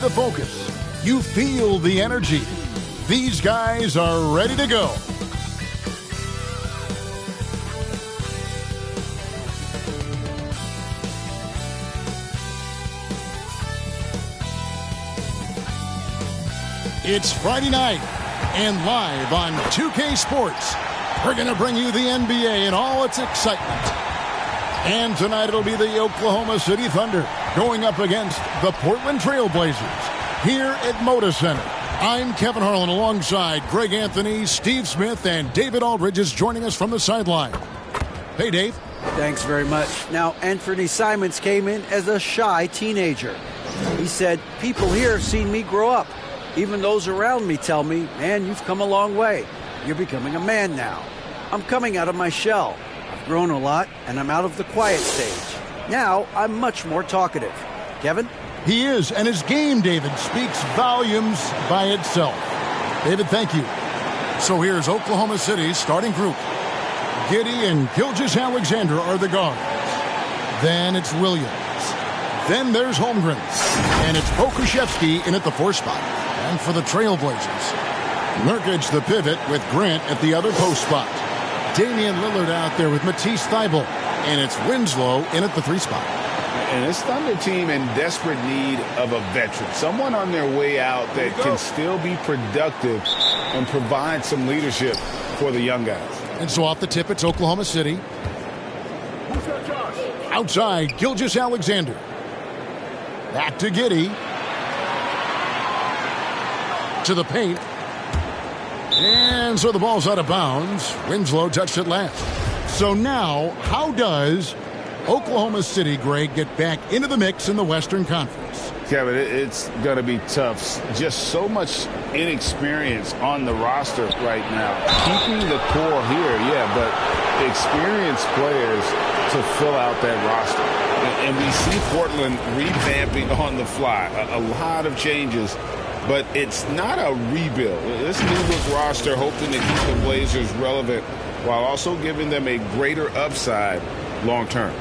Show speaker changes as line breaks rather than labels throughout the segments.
The focus. You feel the energy. These guys are ready to go. It's Friday night, and live on 2K Sports, we're going to bring you the NBA in all its excitement. And tonight it'll be the Oklahoma City Thunder going up against the Portland Trailblazers here at Moda Center. I'm Kevin Harlan alongside Greg Anthony, Steve Smith, and David Aldridge is joining us from the sideline. Hey, Dave.
Thanks very much. Now, Anthony Simons came in as a shy teenager. He said, people here have seen me grow up. Even those around me tell me, man, you've come a long way. You're becoming a man now. I'm coming out of my shell. I've grown a lot, and I'm out of the quiet stage. Now, I'm much more talkative. Kevin?
He is, and his game, David, speaks volumes by itself. David, thank you. So here's Oklahoma City's starting group. Giddey and Gilgeous-Alexander are the guards. Then it's Williams. Then there's Holmgren. And it's Pokusevski in at the 4 spot. And for the Trailblazers, Nurkic the pivot with Grant at the other post spot. Damian Lillard out there with Matisse Thybulle. And it's Winslow in at the 3 spot.
And this Thunder team in desperate need of a veteran. Someone on their way out that can still be productive and provide some leadership for the young guys.
And so off the tip, it's Oklahoma City. Outside, Gilgeous-Alexander. Back to Giddey. To the paint. And so the ball's out of bounds. Winslow touched it last. So now, how does Oklahoma City, Greg, get back into the mix in the Western Conference?
Kevin, it's going to be tough. Just so much inexperience on the roster right now. Keeping the core here, yeah, but experienced players to fill out that roster. And we see Portland revamping on the fly. A lot of changes, but it's not a rebuild. This new roster hoping to keep the Blazers relevant while also giving them a greater upside long term.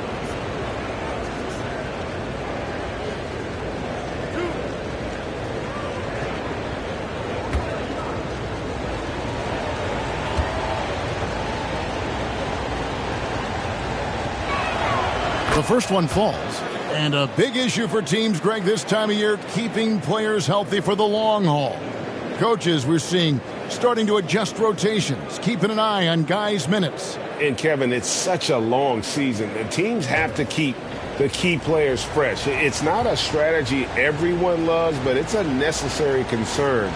The first one falls. And a big issue for teams, Greg, this time of year, keeping players healthy for the long haul. Coaches, we're seeing, starting to adjust rotations, keeping an eye on guys' minutes.
And, Kevin, it's such a long season. The teams have to keep the key players fresh. It's not a strategy everyone loves, but it's a necessary concern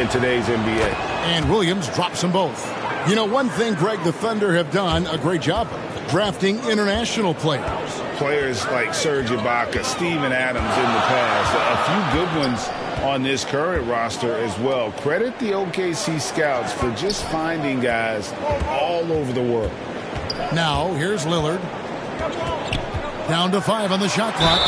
in today's NBA.
And Williams drops them both. You know, one thing, Greg, the Thunder have done a great job of, drafting international players.
Players like Serge Ibaka, Steven Adams in the past, a few good ones on this current roster as well. Credit the OKC scouts for just finding guys all over the world.
Now, here's Lillard. Down to 5 on the shot clock.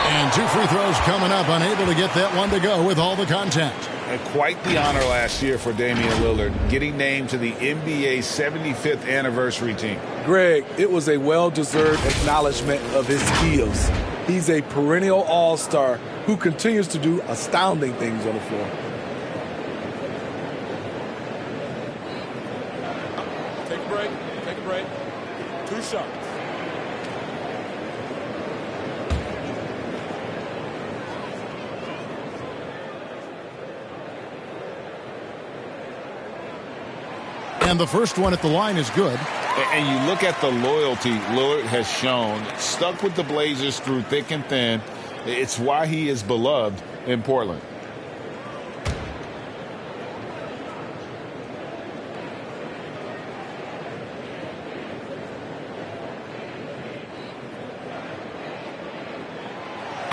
And 2 free throws coming up, unable to get that one to go with all the contact.
And quite the honor last year for Damian Lillard, getting named to the NBA 75th anniversary team.
Greg, it was a well-deserved acknowledgement of his skills. He's a perennial all-star who continues to do astounding things on the floor.
Take a break. Take a break. 2 shots.
And the first one at the line is good.
And you look at the loyalty Lillard has shown, stuck with the Blazers through thick and thin. It's why he is beloved in Portland.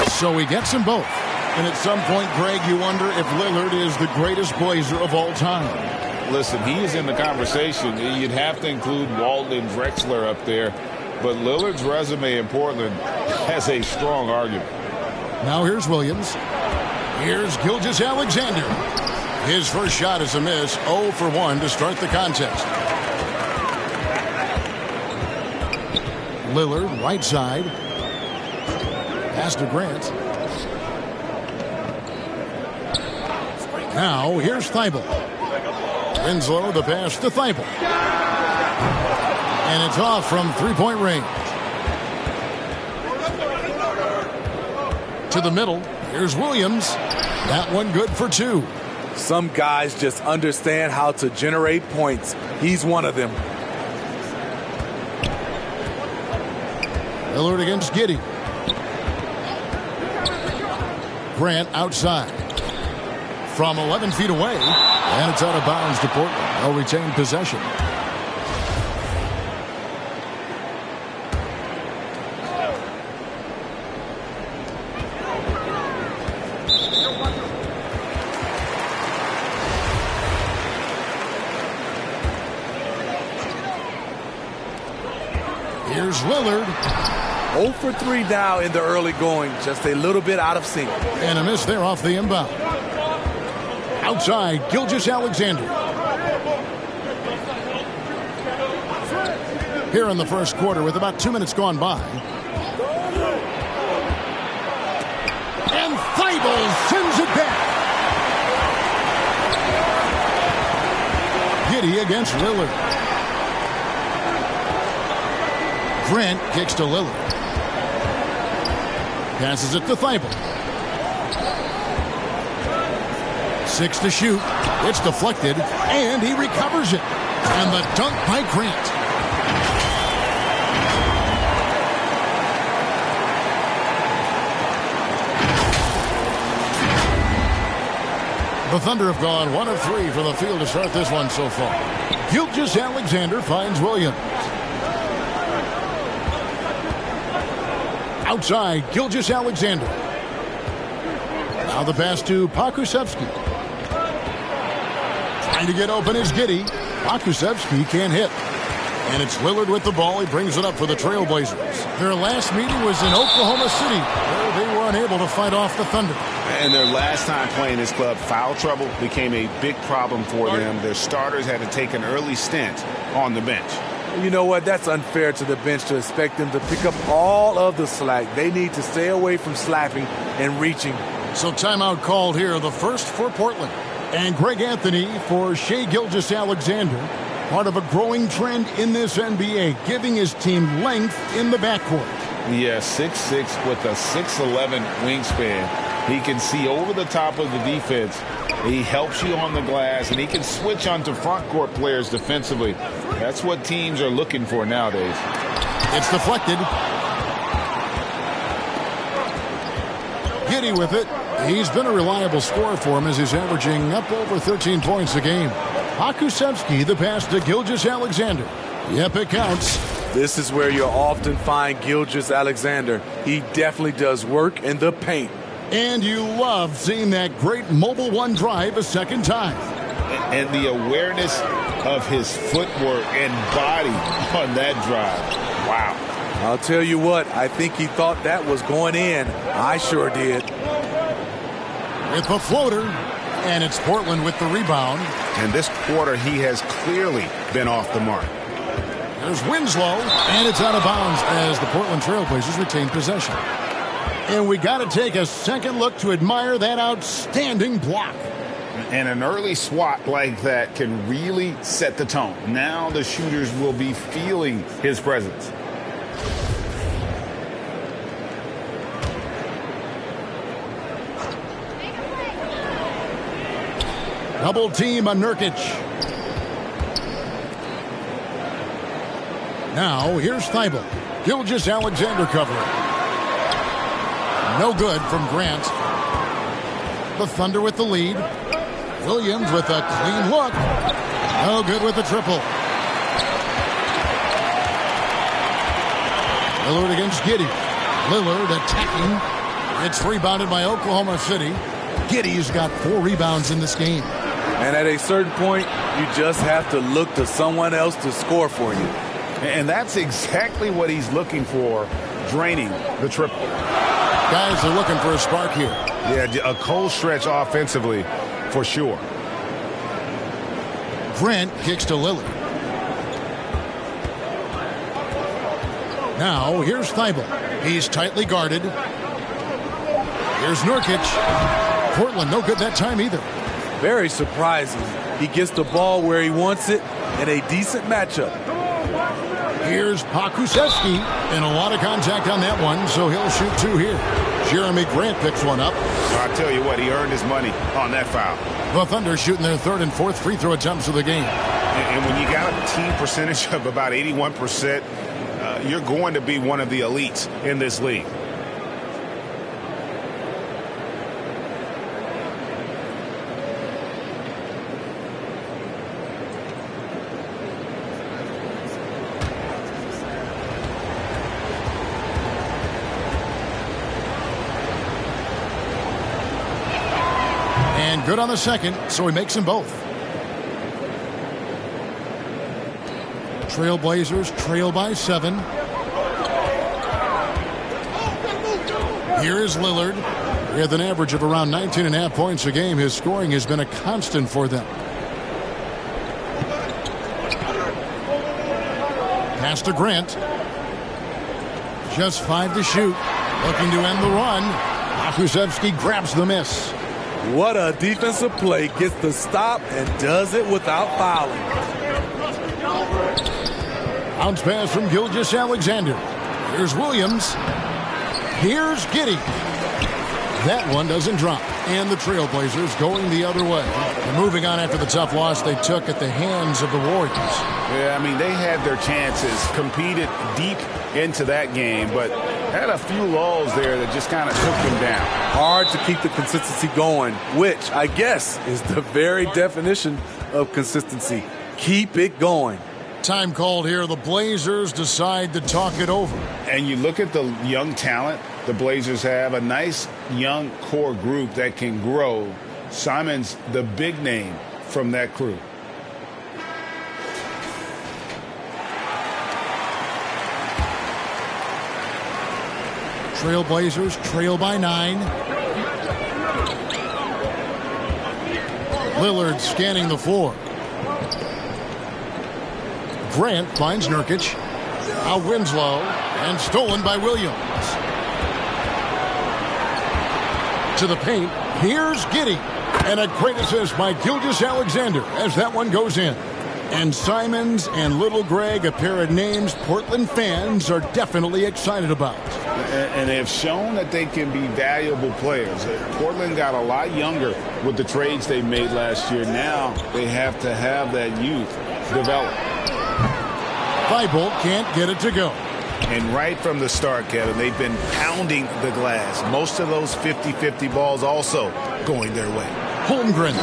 So he gets them both. And at some point, Greg, you wonder if Lillard is the greatest Blazer of all time.
Listen, he is in the conversation. You'd have to include Walton and Drexler up there. But Lillard's resume in Portland has a strong argument.
Now here's Williams. Here's Gilgeous-Alexander. His first shot is a miss. 0 for 1 to start the contest. Lillard, right side. Pass to Grant. Now, here's Thibault. Winslow, the pass to Thibault. And it's off from three-point range. To the middle. Here's Williams. That one good for two.
Some guys just understand how to generate points. He's one of them.
Lillard against Giddey. Grant outside. From 11 feet away. And it's out of bounds to Portland. They'll retain possession. Here's Lillard.
0 for 3 now in the early going. Just a little bit out of sync.
And a miss there off the inbound. Outside, Gilgeous-Alexander. Here in the first quarter with about 2 minutes gone by. And Thibault sends it back. Giddey against Lillard. Grant kicks to Lillard. Passes it to Thibault. 6 to shoot. It's deflected, and he recovers it. And the dunk by Grant. The Thunder have gone 1 of 3 from the field to start this one so far. Gilgeous-Alexander finds Williams. Outside, Gilgeous-Alexander. Now the pass to Pokusevski. Trying to get open is Giddey. Pokusevski can't hit. And it's Lillard with the ball. He brings it up for the Trailblazers. Their last meeting was in Oklahoma City, where they were unable to fight off the Thunder.
And their last time playing this club, foul trouble became a big problem for them. Their starters had to take an early stint on the bench.
You know what? That's unfair to the bench to expect them to pick up all of the slack. They need to stay away from slapping and reaching.
So timeout called here, the first for Portland. And Greg Anthony for Shai Gilgeous-Alexander. Part of a growing trend in this NBA, giving his team length in the backcourt.
Yeah, 6'6" with a 6'11" wingspan. He can see over the top of the defense. He helps you on the glass, and he can switch onto front court players defensively. That's what teams are looking for nowadays.
It's deflected. Giddey with it. He's been a reliable scorer for him as he's averaging up over 13 points a game. Pokusevski, the pass to Gilgeous-Alexander. Yep, it counts.
This is where you'll often find Gilgeous-Alexander. He definitely does work in the paint.
And you love seeing that great mobile one drive a second time.
And the awareness of his footwork and body on that drive. Wow.
I'll tell you what, I think he thought that was going in. I sure did.
With the floater, and it's Portland with the rebound.
And this quarter, he has clearly been off the mark.
There's Winslow, and it's out of bounds as the Portland Trailblazers retain possession. And we got to take a second look to admire that outstanding block.
And an early swat like that can really set the tone. Now the shooters will be feeling his presence.
Double team on Nurkic. Now here's Thibault. Gilgeous-Alexander covering. No good from Grant. The Thunder with the lead. Williams with a clean look. No good with the triple. Lillard against Giddey. Lillard attacking. It's rebounded by Oklahoma City. Giddey's got 4 rebounds in this game.
And at a certain point, you just have to look to someone else to score for you.
And that's exactly what he's looking for, draining the triple.
Guys are looking for a spark here.
Yeah, a cold stretch offensively for sure.
Grant kicks to Lillard. Now, here's Thibault. He's tightly guarded. Here's Nurkic. Portland, no good that time either.
Very surprising. He gets the ball where he wants it in a decent matchup.
Here's Pakusevsky, and a lot of contact on that one, so he'll shoot 2 here. Jeremy Grant picks one up.
I'll tell you what, he earned his money on that foul.
The Thunder shooting their 3rd and 4th free throw attempts of the game.
And when you got a team percentage of about 81%, you're going to be one of the elites in this league.
And good on the second, so he makes them both. Trailblazers trail by 7. Here is Lillard. With an average of around 19.5 points a game, his scoring has been a constant for them. Pass to Grant. Just 5 to shoot. Looking to end the run. Pakusevsky grabs the miss.
What a defensive play. Gets the stop and does it without fouling.
Bounce pass from Gilgeous-Alexander. Here's Williams. Here's Giddey. That one doesn't drop. And the Trailblazers going the other way. And moving on after the tough loss they took at the hands of the Warriors.
Yeah, I mean, they had their chances, competed deep into that game, but had a few lulls there that just kind of took them down.
Hard to keep the consistency going, which I guess is the very definition of consistency. Keep it going.
Time called here. The Blazers decide to talk it over.
And you look at the young talent the Blazers have, a nice young core group that can grow. Simon's the big name from that crew.
Trailblazers trail by 9. Lillard scanning the floor. Grant finds Nurkic. Now Winslow, and stolen by Williams. To the paint. Here's Giddey. And a great assist by Gilgeous-Alexander as that one goes in. And Simons and Little Greg, a pair of names Portland fans are definitely excited about.
And they have shown that they can be valuable players. Portland got a lot younger with the trades they made last year. Now they have to have that youth develop.
Thibault can't get it to go.
And right from the start, Kevin, they've been pounding the glass. Most of those 50-50 balls also going their way.
Holmgren.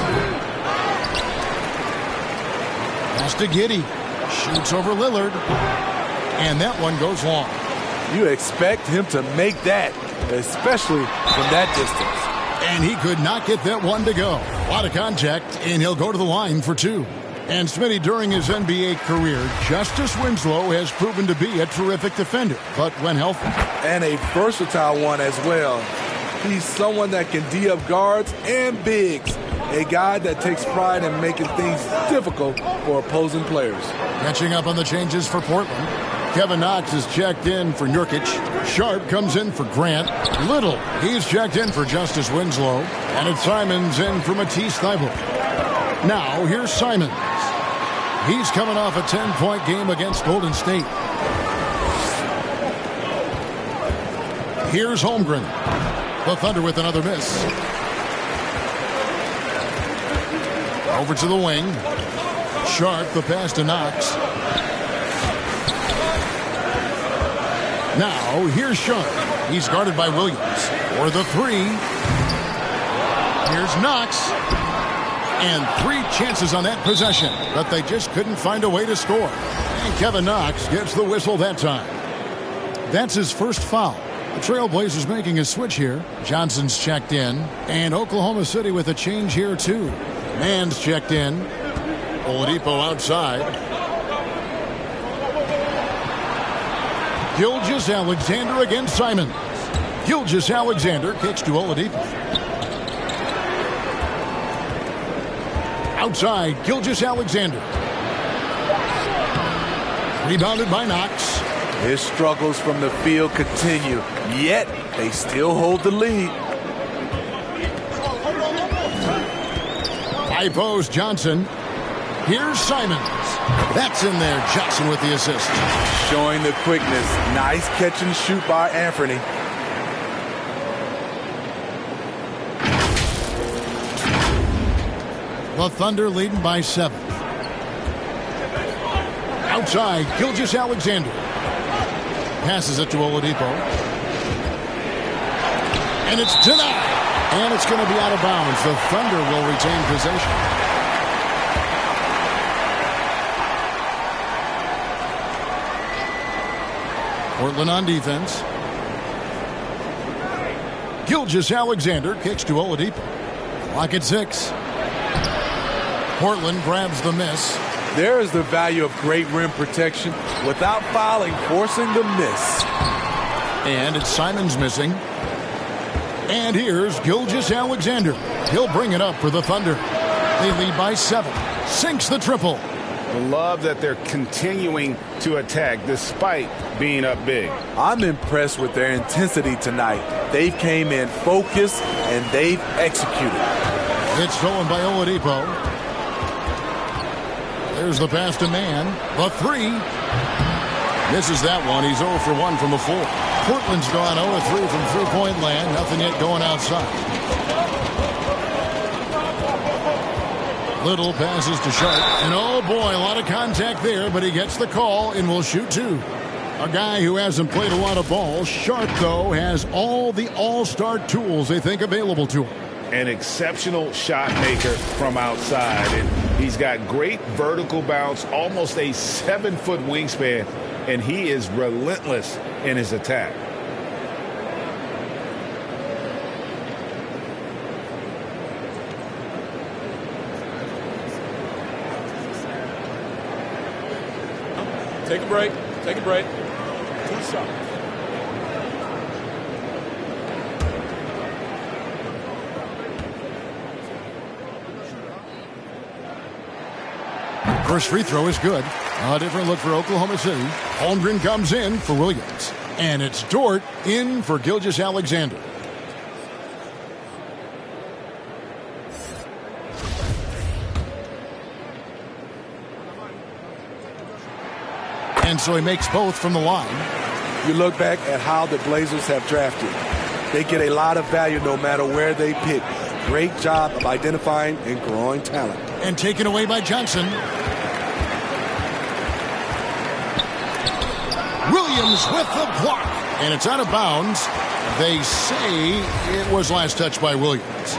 Pass to Giddey. Shoots over Lillard. And that one goes long.
You expect him to make that, especially from that distance.
And he could not get that one to go. A lot of contact, and he'll go to the line for 2. And Smitty, during his NBA career, Justice Winslow has proven to be a terrific defender, but when healthy.
And a versatile one as well. He's someone that can D up guards and bigs. A guy that takes pride in making things difficult for opposing players.
Catching up on the changes for Portland. Kevin Knox is checked in for Nurkic. Sharp comes in for Grant. Little, he's checked in for Justice Winslow. And it's Simons in for Matisse Thybulle. Now, here's Simons. He's coming off a 10-point game against Golden State. Here's Holmgren. The Thunder with another miss. Over to the wing. Sharp, the pass to Knox. Now, here's Sharp. He's guarded by Williams. For the 3. Here's Knox. And 3 chances on that possession, but they just couldn't find a way to score. And Kevin Knox gets the whistle that time. That's his first foul. The Trailblazers making a switch here. Johnson's checked in. And Oklahoma City with a change here, too. Mann's checked in. Oladipo outside. Gilgeous-Alexander against Simons. Gilgeous-Alexander kicks to Oladipo. Outside, Gilgeous-Alexander. Rebounded by Knox.
His struggles from the field continue, yet they still hold the lead.
High post, Johnson. Here's Simons. That's in there. Johnson with the assist.
Showing the quickness. Nice catch and shoot by Anthony.
The Thunder leading by 7. Outside, Gilgeous-Alexander. Passes it to Oladipo. And it's denied. And it's going to be out of bounds. The Thunder will retain possession. Portland on defense. Gilgeous-Alexander kicks to Oladipo. Clock at 6. Portland grabs the miss.
There is the value of great rim protection without fouling, forcing the miss.
And it's Simons missing. And here's Gilgeous-Alexander. He'll bring it up for the Thunder. They lead by 7. Sinks the triple.
I love that they're continuing to attack despite being up big.
I'm impressed with their intensity tonight. They've came in focused and they've executed.
It's stolen by Oladipo. There's the pass to Man. The 3. Misses that one. He's 0 for 1 from the floor. Portland's gone 0 for 3 from three-point land. Nothing yet going outside. Little passes to Sharp. And oh boy, a lot of contact there, but he gets the call and will shoot 2. A guy who hasn't played a lot of ball. Sharp, though, has all the all-star tools they think available to him.
An exceptional shot maker from outside. And he's got great vertical bounce, almost a 7-foot wingspan, and he is relentless in his attack.
Take a break. Take a break. 2 shots.
First free throw is good. A different look for Oklahoma City. Holmgren comes in for Williams. And it's Dort in for Gilgeous-Alexander. And so he makes both from the line.
You look back at how the Blazers have drafted. They get a lot of value no matter where they pick. Great job of identifying and growing talent.
And taken away by Johnson. Williams with the block. And it's out of bounds. They say it was last touched by Williams.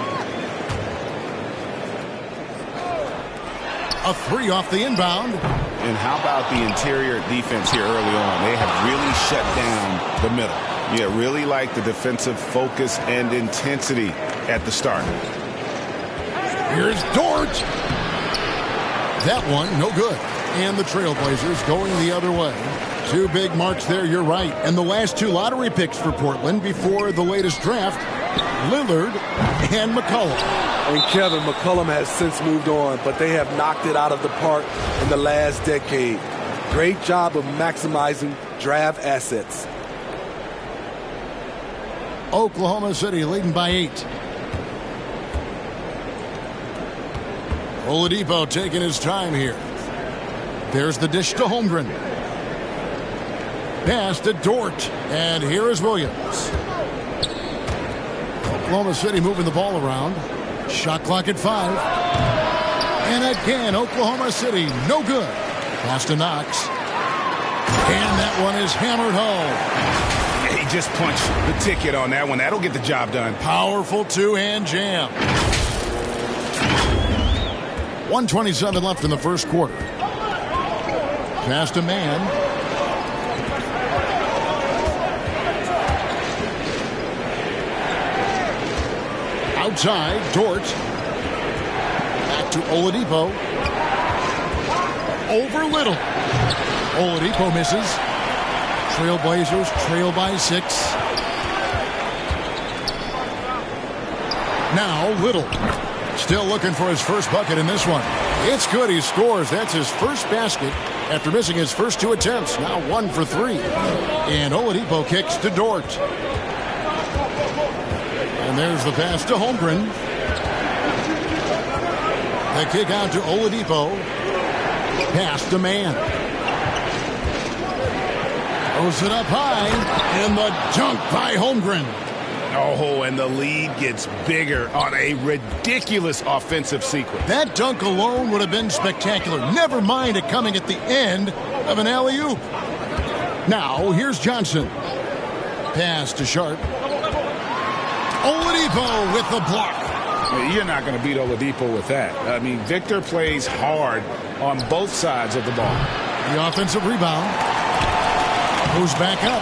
A 3 off the inbound.
And how about the interior defense here early on? They have really shut down the middle. Yeah, really like the defensive focus and intensity at the start.
Here's Dort. That one, no good. And the Trailblazers going the other way. 2 big marks there, you're right. And the last 2 lottery picks for Portland before the latest draft, Lillard and McCollum.
And Kevin, McCollum has since moved on, but they have knocked it out of the park in the last decade. Great job of maximizing draft assets.
Oklahoma City leading by 8. Oladipo taking his time here. There's the dish to Holmgren. Pass to Dort. And here is Williams. Oklahoma City moving the ball around. Shot clock at 5. And again, Oklahoma City, no good. Pass to Knox. And that one is hammered home.
He just punched the ticket on that one. That'll get the job done.
Powerful 2-hand jam. 1:27 left in the first quarter. Pass to Man. Outside, Dort. Back to Oladipo. Over Little. Oladipo misses. Trailblazers trail by 6. Now Little. Still looking for his first bucket in this one. It's good. He scores. That's his first basket after missing his first 2 attempts. Now 1 for 3. And Oladipo kicks to Dort. And there's the pass to Holmgren. The kick out to Oladipo. Pass to Man. Throws it up high. And the dunk by Holmgren.
Oh, and the lead gets bigger on a ridiculous offensive sequence.
That dunk alone would have been spectacular. Never mind it coming at the end of an alley-oop. Now, here's Johnson. Pass to Sharp. Oladipo with the block.
You're not going to beat Oladipo with that. I mean, Victor plays hard on both sides of the ball.
The offensive rebound. Goes back up.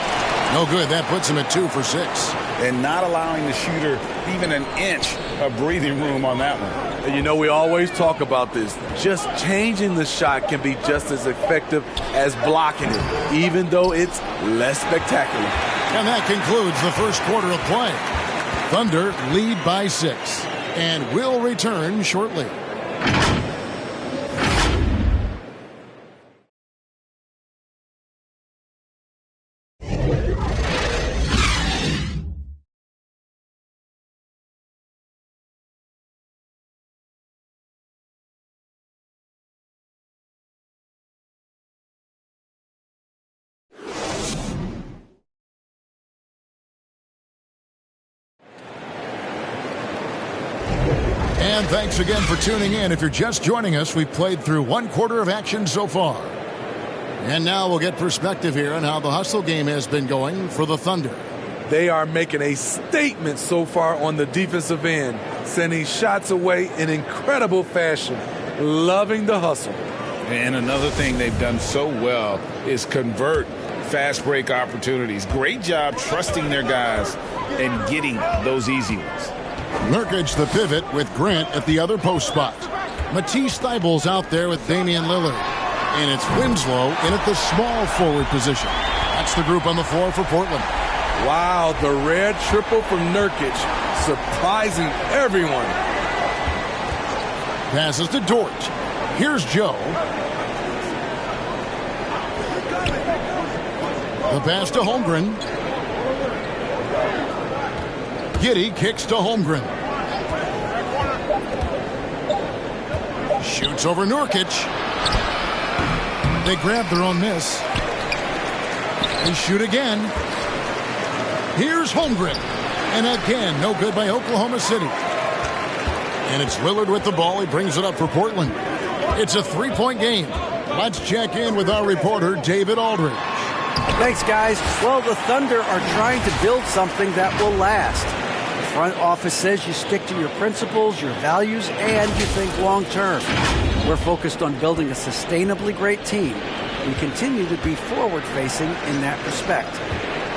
No good. That puts him at 2 for 6.
And not allowing the shooter even an inch of breathing room on that one.
And you know, we always talk about this. Just changing the shot can be just as effective as blocking it, even though it's less spectacular.
And that concludes the first quarter of play. Thunder lead by 6 and will return shortly. And thanks again for tuning in. If you're just joining us, we've played through one quarter of action so far. And now we'll get perspective here on how the hustle game has been going for the Thunder.
They are making a statement so far on the defensive end, sending shots away in incredible fashion. Loving the hustle.
And another thing they've done so well is convert fast break opportunities. Great job trusting their guys and getting those easy ones.
Nurkic the pivot with Grant at the other post spot. Matisse Thybulle's out there with Damian Lillard. And it's Winslow in at the small forward position. That's the group on the floor for Portland.
Wow, the rare triple from Nurkic, surprising everyone.
Passes to Dort. Here's Joe. The pass to Holmgren. Giddey kicks to Holmgren. Shoots over Nurkic. They grab their own miss. They shoot again. Here's Holmgren. And again, no good by Oklahoma City. And it's Lillard with the ball. He brings it up for Portland. It's a 3-point game. Let's check in with our reporter, David Aldridge.
Thanks, guys. Well, the Thunder are trying to build something that will last. The front office says you stick to your principles, your values, and you think long term. We're focused on building a sustainably great team. We continue to be forward-facing in that respect.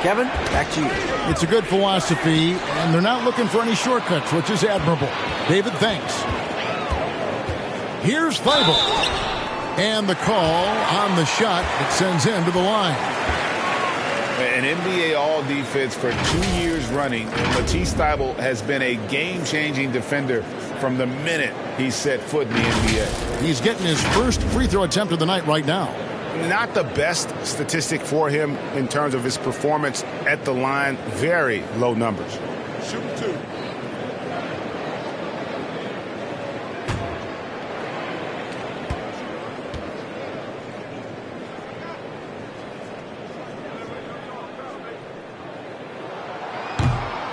Kevin, back to you.
It's a good philosophy, and they're not looking for any shortcuts, which is admirable. David, thanks. Here's Thybulle. And the call on the shot that sends him to the line.
An NBA All-Defense for 2 years running. Matisse Thybulle has been a game-changing defender from the minute he set foot in the NBA.
He's getting his first free throw attempt of the night right now.
Not the best statistic for him in terms of his performance at the line. Very low numbers.
Shoot 2.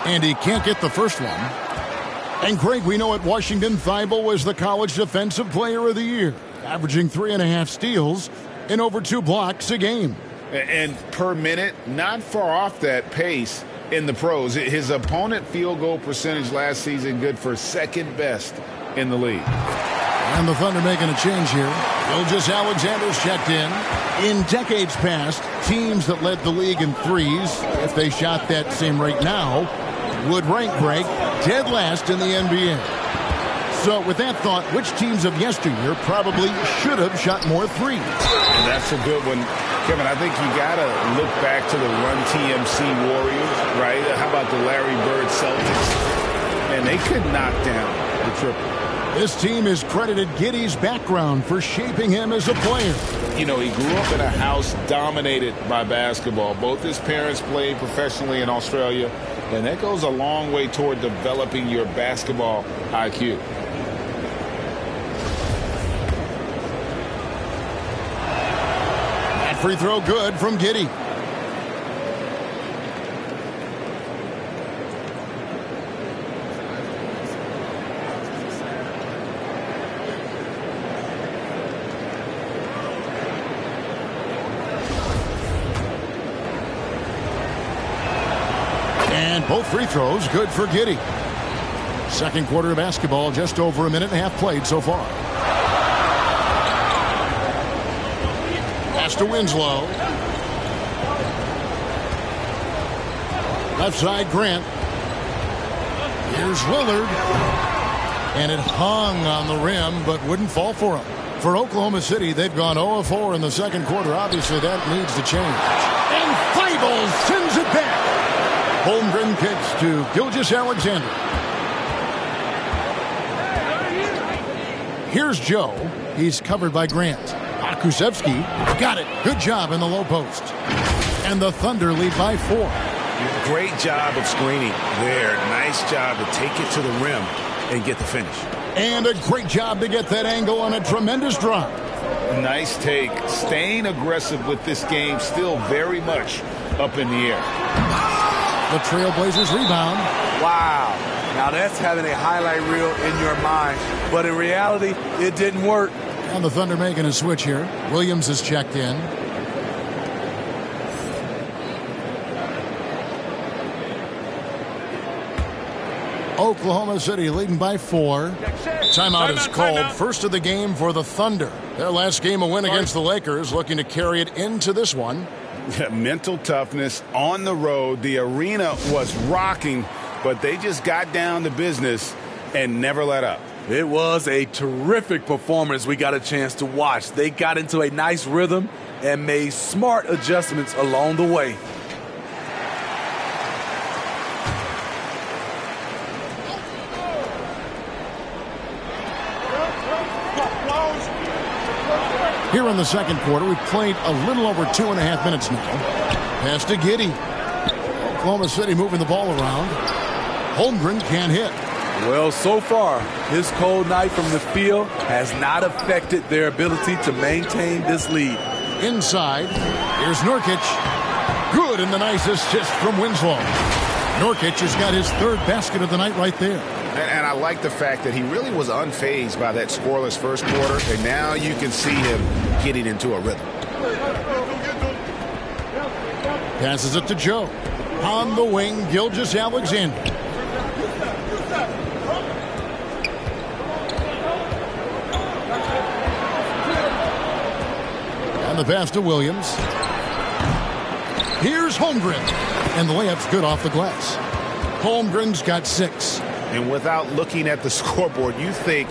And he can't get the first one. And Greg, we know at Washington, Thybulle was the college defensive player of the year, averaging 3.5 steals and over 2 blocks a game.
And per minute, not far off that pace in the pros. His opponent field goal percentage last season good for second best in the league.
And the Thunder making a change here. Gilgeous-Alexander's checked in. In decades past, teams that led the league in threes, if they shot that same rate now, would rank Greg dead last in the NBA. So with that thought, which teams of yesteryear probably should have shot more threes?
And that's a good one. Kevin, I think you got to look back to the Run TMC Warriors, right? How about the Larry Bird Celtics? And they could knock down the triple.
This team has credited Giddey's background for shaping him as a player.
You know, he grew up in a house dominated by basketball. Both his parents played professionally in Australia, and that goes a long way toward developing your basketball IQ.
free throw good from Giddey. And both free throws good for Giddey. Second quarter of basketball, just over a minute and a half played so far. Pass to Winslow. Left side, Grant. Here's Lillard. And it hung on the rim, but wouldn't fall for him. For Oklahoma City, they've gone 0-4 in the second quarter. Obviously, that needs to change. And Feibel sends it back. Holmgren kicks to Gilgeous-Alexander. Here's Joe. He's covered by Grant. Akusevsky got it. Good job in the low post. And the Thunder lead by 4.
Great job of screening there. Nice job to take it to the rim and get the finish.
And a great job to get that angle on a tremendous drop.
Nice take. Staying aggressive with this game, still very much up in the air.
The Trailblazers rebound.
Wow. Now that's having a highlight reel in your mind. But in reality, it didn't work.
And the Thunder making a switch here. Williams is checked in. Oklahoma City leading by 4. Timeout is called. First of the game for the Thunder. Their last game, a win against the Lakers, looking to carry it into this one.
Mental toughness on the road. The arena was rocking, but they just got down to business and never let up.
It was a terrific performance we got a chance to watch. They got into a nice rhythm and made smart adjustments along the way.
Here in the second quarter, we've played a little over 2.5 minutes now. Pass to Giddey. Oklahoma City moving the ball around. Holmgren can't hit.
Well, so far, his cold night from the field has not affected their ability to maintain this lead.
Inside, here's Nurkic. Good, and the nice assist from Winslow. Nurkic has got his third basket of the night right there.
And I like the fact that he really was unfazed by that scoreless first quarter, and now you can see him getting into a rhythm.
Passes it to Joe. On the wing, Gilgeous-Alexander. And the pass to Williams. Here's Holmgren. And the layup's good off the glass. Holmgren's got 6.
And without looking at the scoreboard, you think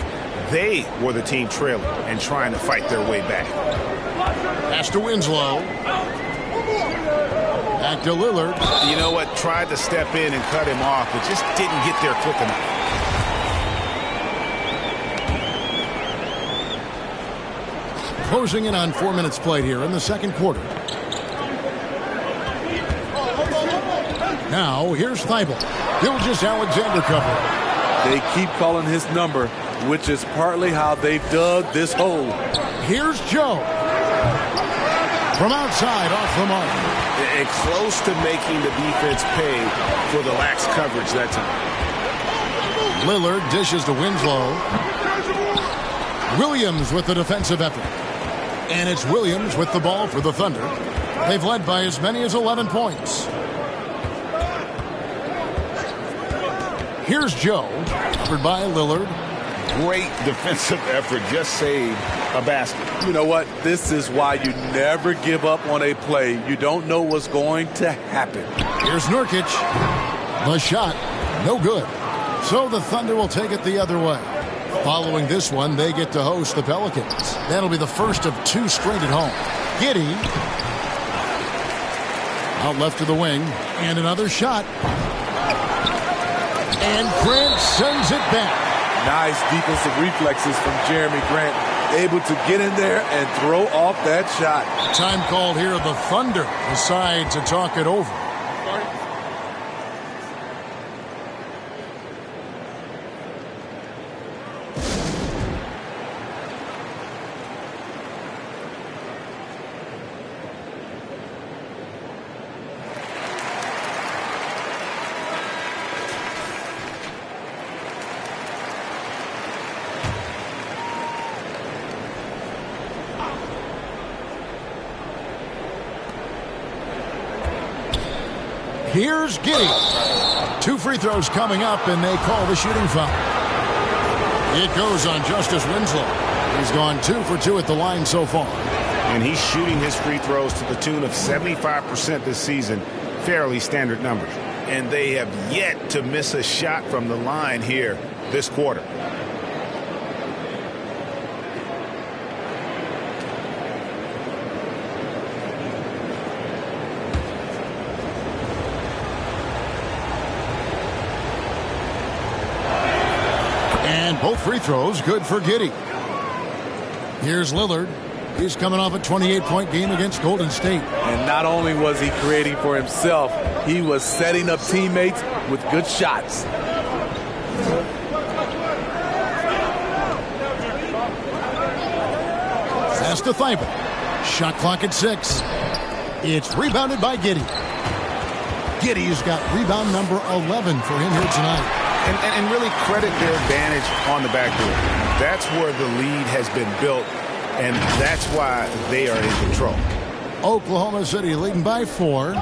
they were the team trailing and trying to fight their way back.
Pass to Winslow. Back to Lillard.
You know what? Tried to step in and cut him off, but just didn't get there quick enough.
Closing in on 4 minutes played here in the second quarter. Now, here's Feibel. Gilgeous-Alexander cover.
They keep calling his number, which is partly how they've dug this hole.
Here's Joe. From outside, off the mark.
And close to making the defense pay for the lax coverage that time.
Lillard dishes to Winslow. Williams with the defensive effort. And it's Williams with the ball for the Thunder. They've led by as many as 11 points. Here's Joe, covered by Lillard.
Great defensive effort, just saved a basket.
You know what? This is why you never give up on a play. You don't know what's going to happen.
Here's Nurkic. The shot, no good. So the Thunder will take it the other way. Following this one, they get to host the Pelicans. That'll be the first of 2 straight at home. Giddey. Out left to the wing. And another shot. And Grant sends it back.
Nice defensive reflexes from Jeremy Grant. Able to get in there and throw off that shot.
Time called here. The Thunder decide to talk it over. Here's Giddey. 2 free throws coming up, and they call the shooting foul. It goes on Justice Winslow. He's gone 2 for 2 at the line so far.
And he's shooting his free throws to the tune of 75% this season. Fairly standard numbers. And they have yet to miss a shot from the line here this quarter.
And both free throws good for Giddey. Here's Lillard. He's coming off a 28-point game against Golden State.
And not only was he creating for himself, he was setting up teammates with good shots.
Pass to Thibault. Shot clock at 6. It's rebounded by Giddey. Giddey's got rebound number 11 for him here tonight.
And really credit their advantage on the backboard. That's where the lead has been built, and that's why they are in control.
Oklahoma City leading by 4.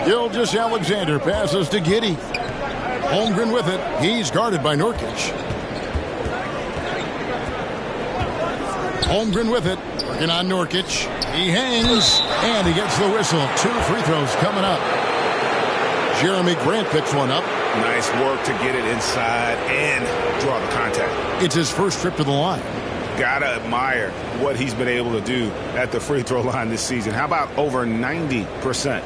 Gilgeous-Alexander passes to Giddey. Holmgren with it. He's guarded by Nurkic. Holmgren with it. Working on Nurkic. He hangs, and he gets the whistle. 2 free throws coming up. Jeremy Grant picks one up.
Nice work to get it inside and draw the contact.
It's his first trip to the line.
Gotta admire what he's been able to do at the free throw line this season. How about over 90%?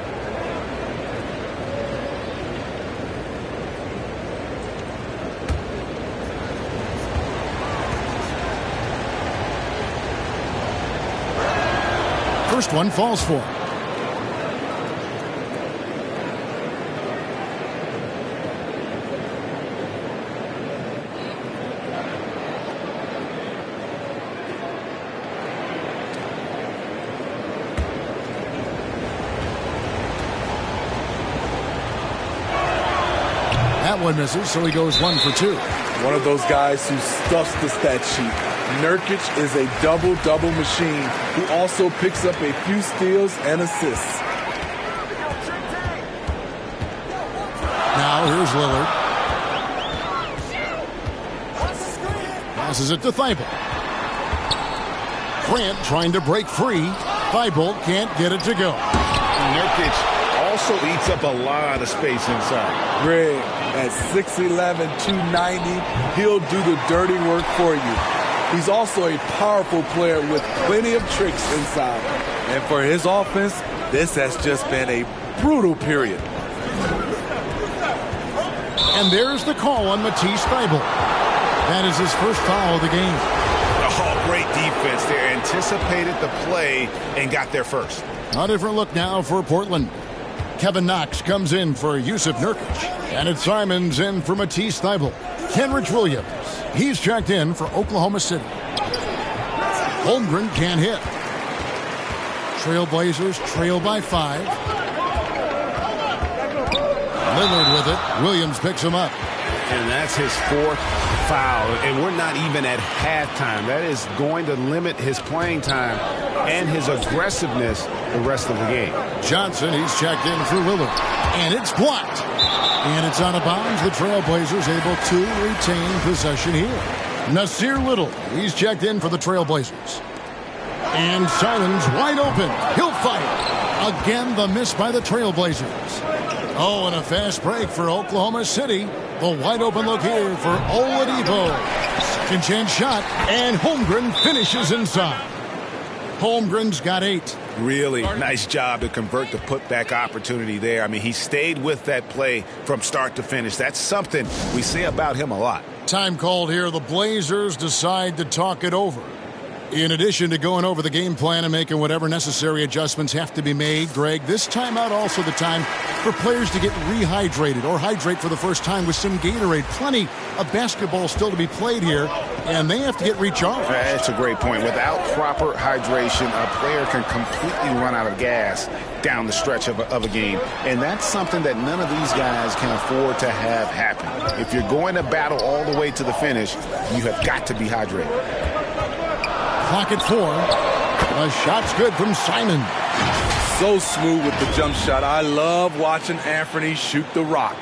First one falls for him. That one misses, so he goes 1 for 2.
One of those guys who stuffs the stat sheet. Nurkic is a double-double machine who also picks up a few steals and assists.
Now here's Lillard. Passes it to Thibault. Grant trying to break free. Thibault can't get it to go.
Nurkic also eats up a lot of space inside.
Greg, at 6'11", 290, he'll do the dirty work for you. He's also a powerful player with plenty of tricks inside. And for his offense, this has just been a brutal period.
And there's the call on Matisse Thybulle. That is his first foul of the game.
Oh, great defense there. Anticipated the play and got there first.
A different look now for Portland. Kevin Knox comes in for Yusuf Nurkic. And it's Simons in for Matisse Thybulle. Kenrich Williams. He's checked in for Oklahoma City. Holmgren can't hit. Trailblazers trail by 5. Lillard with it. Williams picks him up.
And that's his 4th foul. And we're not even at halftime. That is going to limit his playing time and his aggressiveness the rest of the game.
Johnson, he's checked in for Lillard. And it's blocked. And it's out of bounds. The Trailblazers able to retain possession here. Nasir Little, he's checked in for the Trailblazers. And Simons wide open. He'll fire. Again, the miss by the Trailblazers. Oh, and a fast break for Oklahoma City. The wide open look here for Oladipo. Second chance shot, and Holmgren finishes inside. Holmgren's got 8.
Really nice job to convert the putback opportunity there. I mean, he stayed with that play from start to finish. That's something we say about him a lot.
Time called here. The Blazers decide to talk it over. In addition to going over the game plan and making whatever necessary adjustments have to be made, Greg, this timeout also the time for players to get rehydrated or hydrate for the first time with some Gatorade. Plenty of basketball still to be played here, and they have to get recharged.
That's a great point. Without proper hydration, a player can completely run out of gas down the stretch of a game, and that's something that none of these guys can afford to have happen. If you're going to battle all the way to the finish, you have got to be hydrated.
Clock at 4. The shot's good from Simon.
So smooth with the jump shot. I love watching Anthony shoot the rock.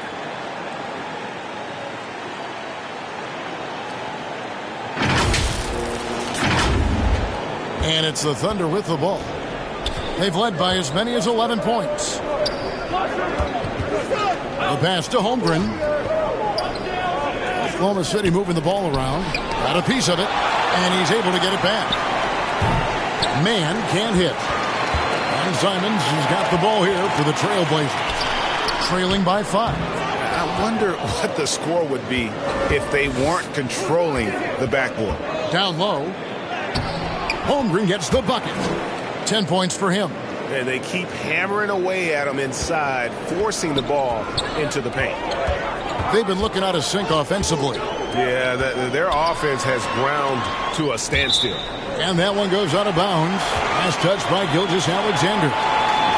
And it's the Thunder with the ball. They've led by as many as 11 points. The pass to Holmgren. Oklahoma City moving the ball around. Got a piece of it, and he's able to get it back. Man can't hit. And Simons has got the ball here for the Trailblazers. Trailing by 5.
I wonder what the score would be if they weren't controlling the backboard.
Down low. Holmgren gets the bucket. 10 points for him.
And they keep hammering away at him inside, forcing the ball into the paint.
They've been looking out of sync offensively.
Yeah, their offense has ground to a standstill.
And that one goes out of bounds. Last touch by Gilgeous-Alexander.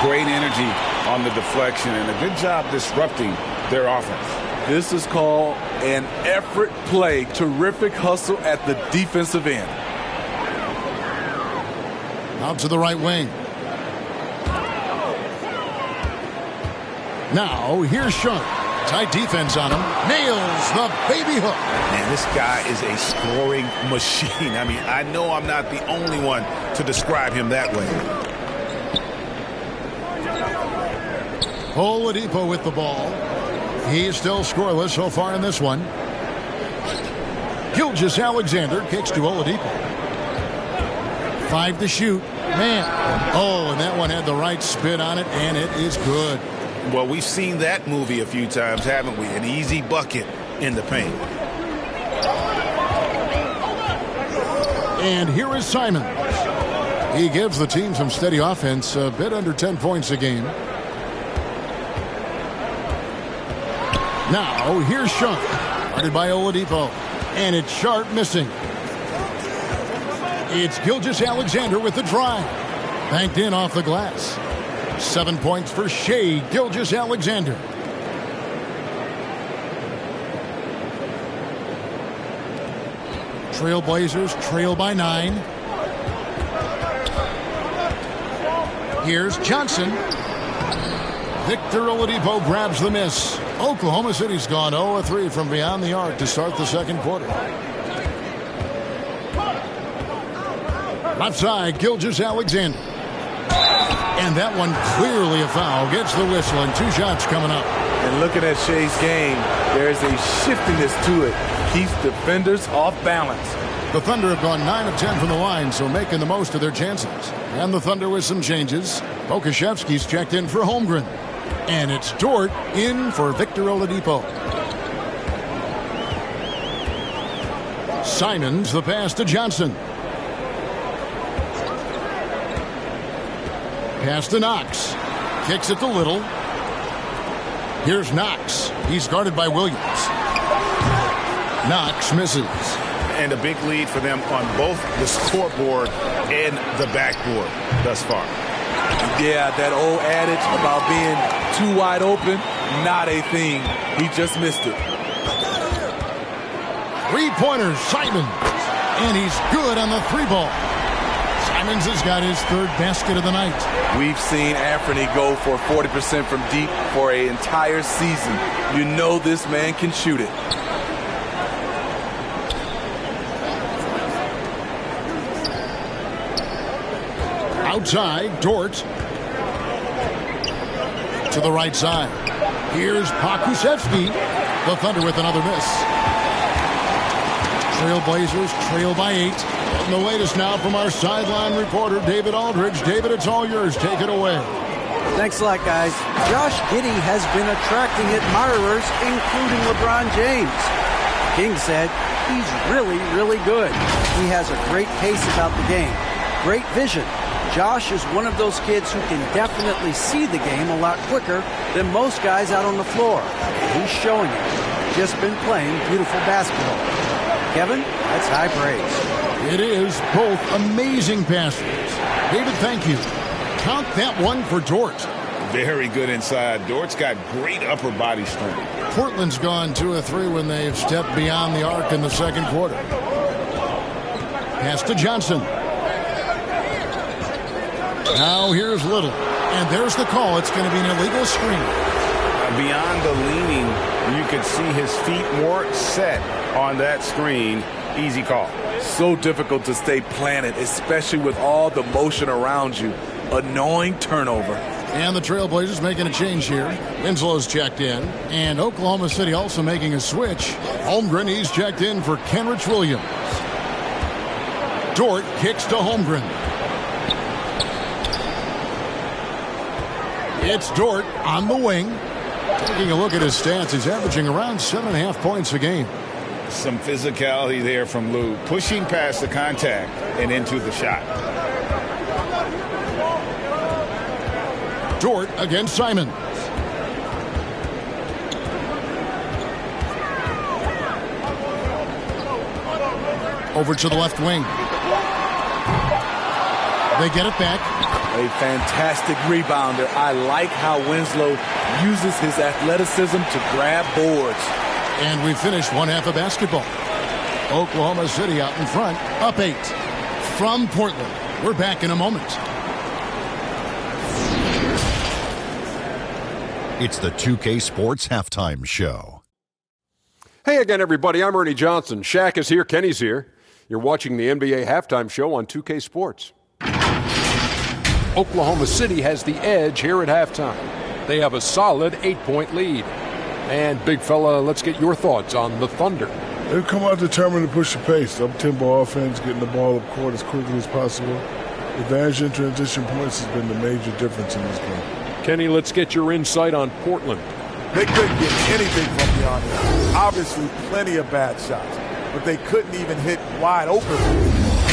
Great energy on the deflection and a good job disrupting their offense.
This is called an effort play. Terrific hustle at the defensive end.
Out to the right wing. Now, here's Shunk. Tight defense on him. Nails the baby hook.
Man, this guy is a scoring machine. I mean, I know I'm not the only one to describe him that way.
Oladipo with the ball. He's still scoreless so far in this one. Gilgeous-Alexander kicks to Oladipo. 5 to shoot. Man. Oh, and that one had the right spin on it, and it is good.
Well, we've seen that movie a few times, haven't we? An easy bucket in the paint.
And here is Simons. He gives the team some steady offense, a bit under 10 points a game. Now, here's Shunk. Guarded by Oladipo. And it's Sharp missing. It's Gilgeous-Alexander with the drive. Banked in off the glass. 7 points for Shai Gilgeous-Alexander. Trailblazers trail by 9. Here's Johnson. Victor Oladipo grabs the miss. Oklahoma City's gone 0-3 from beyond the arc to start the second quarter. Left side, Gilgeous-Alexander. And that one clearly a foul. Gets the whistle, and 2 shots coming up.
And looking at Shai's game, there's a shiftiness to it. Keeps defenders off balance.
The Thunder have gone 9 of 10 from the line, so making the most of their chances. And the Thunder with some changes. Pokashevsky's checked in for Holmgren. And it's Dort in for Victor Oladipo. Simons, the pass to Johnson. Pass to Knox. Kicks it to Little. Here's Knox. He's guarded by Williams. Knox misses.
And a big lead for them on both the scoreboard and the backboard thus far.
Yeah, that old adage about being too wide open, not a thing. He just missed it.
3-pointers, Simons. And he's good on the 3-ball. Simons has got his 3rd basket of the night.
We've seen Anthony go for 40% from deep for an entire season. You know this man can shoot it.
Outside, Dort. To the right side. Here's Pokusevski. The Thunder with another miss. Trailblazers trail by 8. And the latest now from our sideline reporter, David Aldridge. David, it's all yours. Take it away.
Thanks a lot, guys. Josh Giddey has been attracting admirers, including LeBron James. King said he's really, really good. He has a great pace about the game. Great vision. Josh is one of those kids who can definitely see the game a lot quicker than most guys out on the floor. He's showing it. Just been playing beautiful basketball. Kevin, that's high praise.
It is both amazing passes. David, thank you. Count that one for Dort.
Very good inside. Dort's got great upper body strength.
Portland's gone 2 of 3 when they've stepped beyond the arc in the second quarter. Pass to Johnson. Now here's Little. And there's the call. It's going to be an illegal screen.
Beyond the leaning, you could see his feet more set on that screen. Easy call.
So difficult to stay planted, especially with all the motion around you. Annoying turnover.
And the Trailblazers making a change here. Winslow's checked in. And Oklahoma City also making a switch. Holmgren, he's checked in for Kenrich Williams. Dort kicks to Holmgren. It's Dort on the wing. Taking a look at his stats, he's averaging around 7.5 points a game.
Some physicality there from Lou, pushing past the contact and into the shot.
Dort against Simons. Over to the left wing. They get it back.
A fantastic rebounder. I like how Winslow uses his athleticism to grab boards.
And we finished one half of basketball. Oklahoma City out in front, up 8. From Portland. We're back in a moment.
It's the 2K Sports Halftime Show.
Hey again, everybody. I'm Ernie Johnson. Shaq is here. Kenny's here. You're watching the NBA Halftime Show on 2K Sports. Oklahoma City has the edge here at halftime. They have a solid 8-point lead. And, big fella, let's get your thoughts on the Thunder.
They've come out determined to push the pace. Up-tempo offense, getting the ball up court as quickly as possible. Advantage in transition points has been the major difference in this game.
Kenny, let's get your insight on Portland.
They couldn't get anything from beyond it. Obviously, plenty of bad shots, but they couldn't even hit wide open.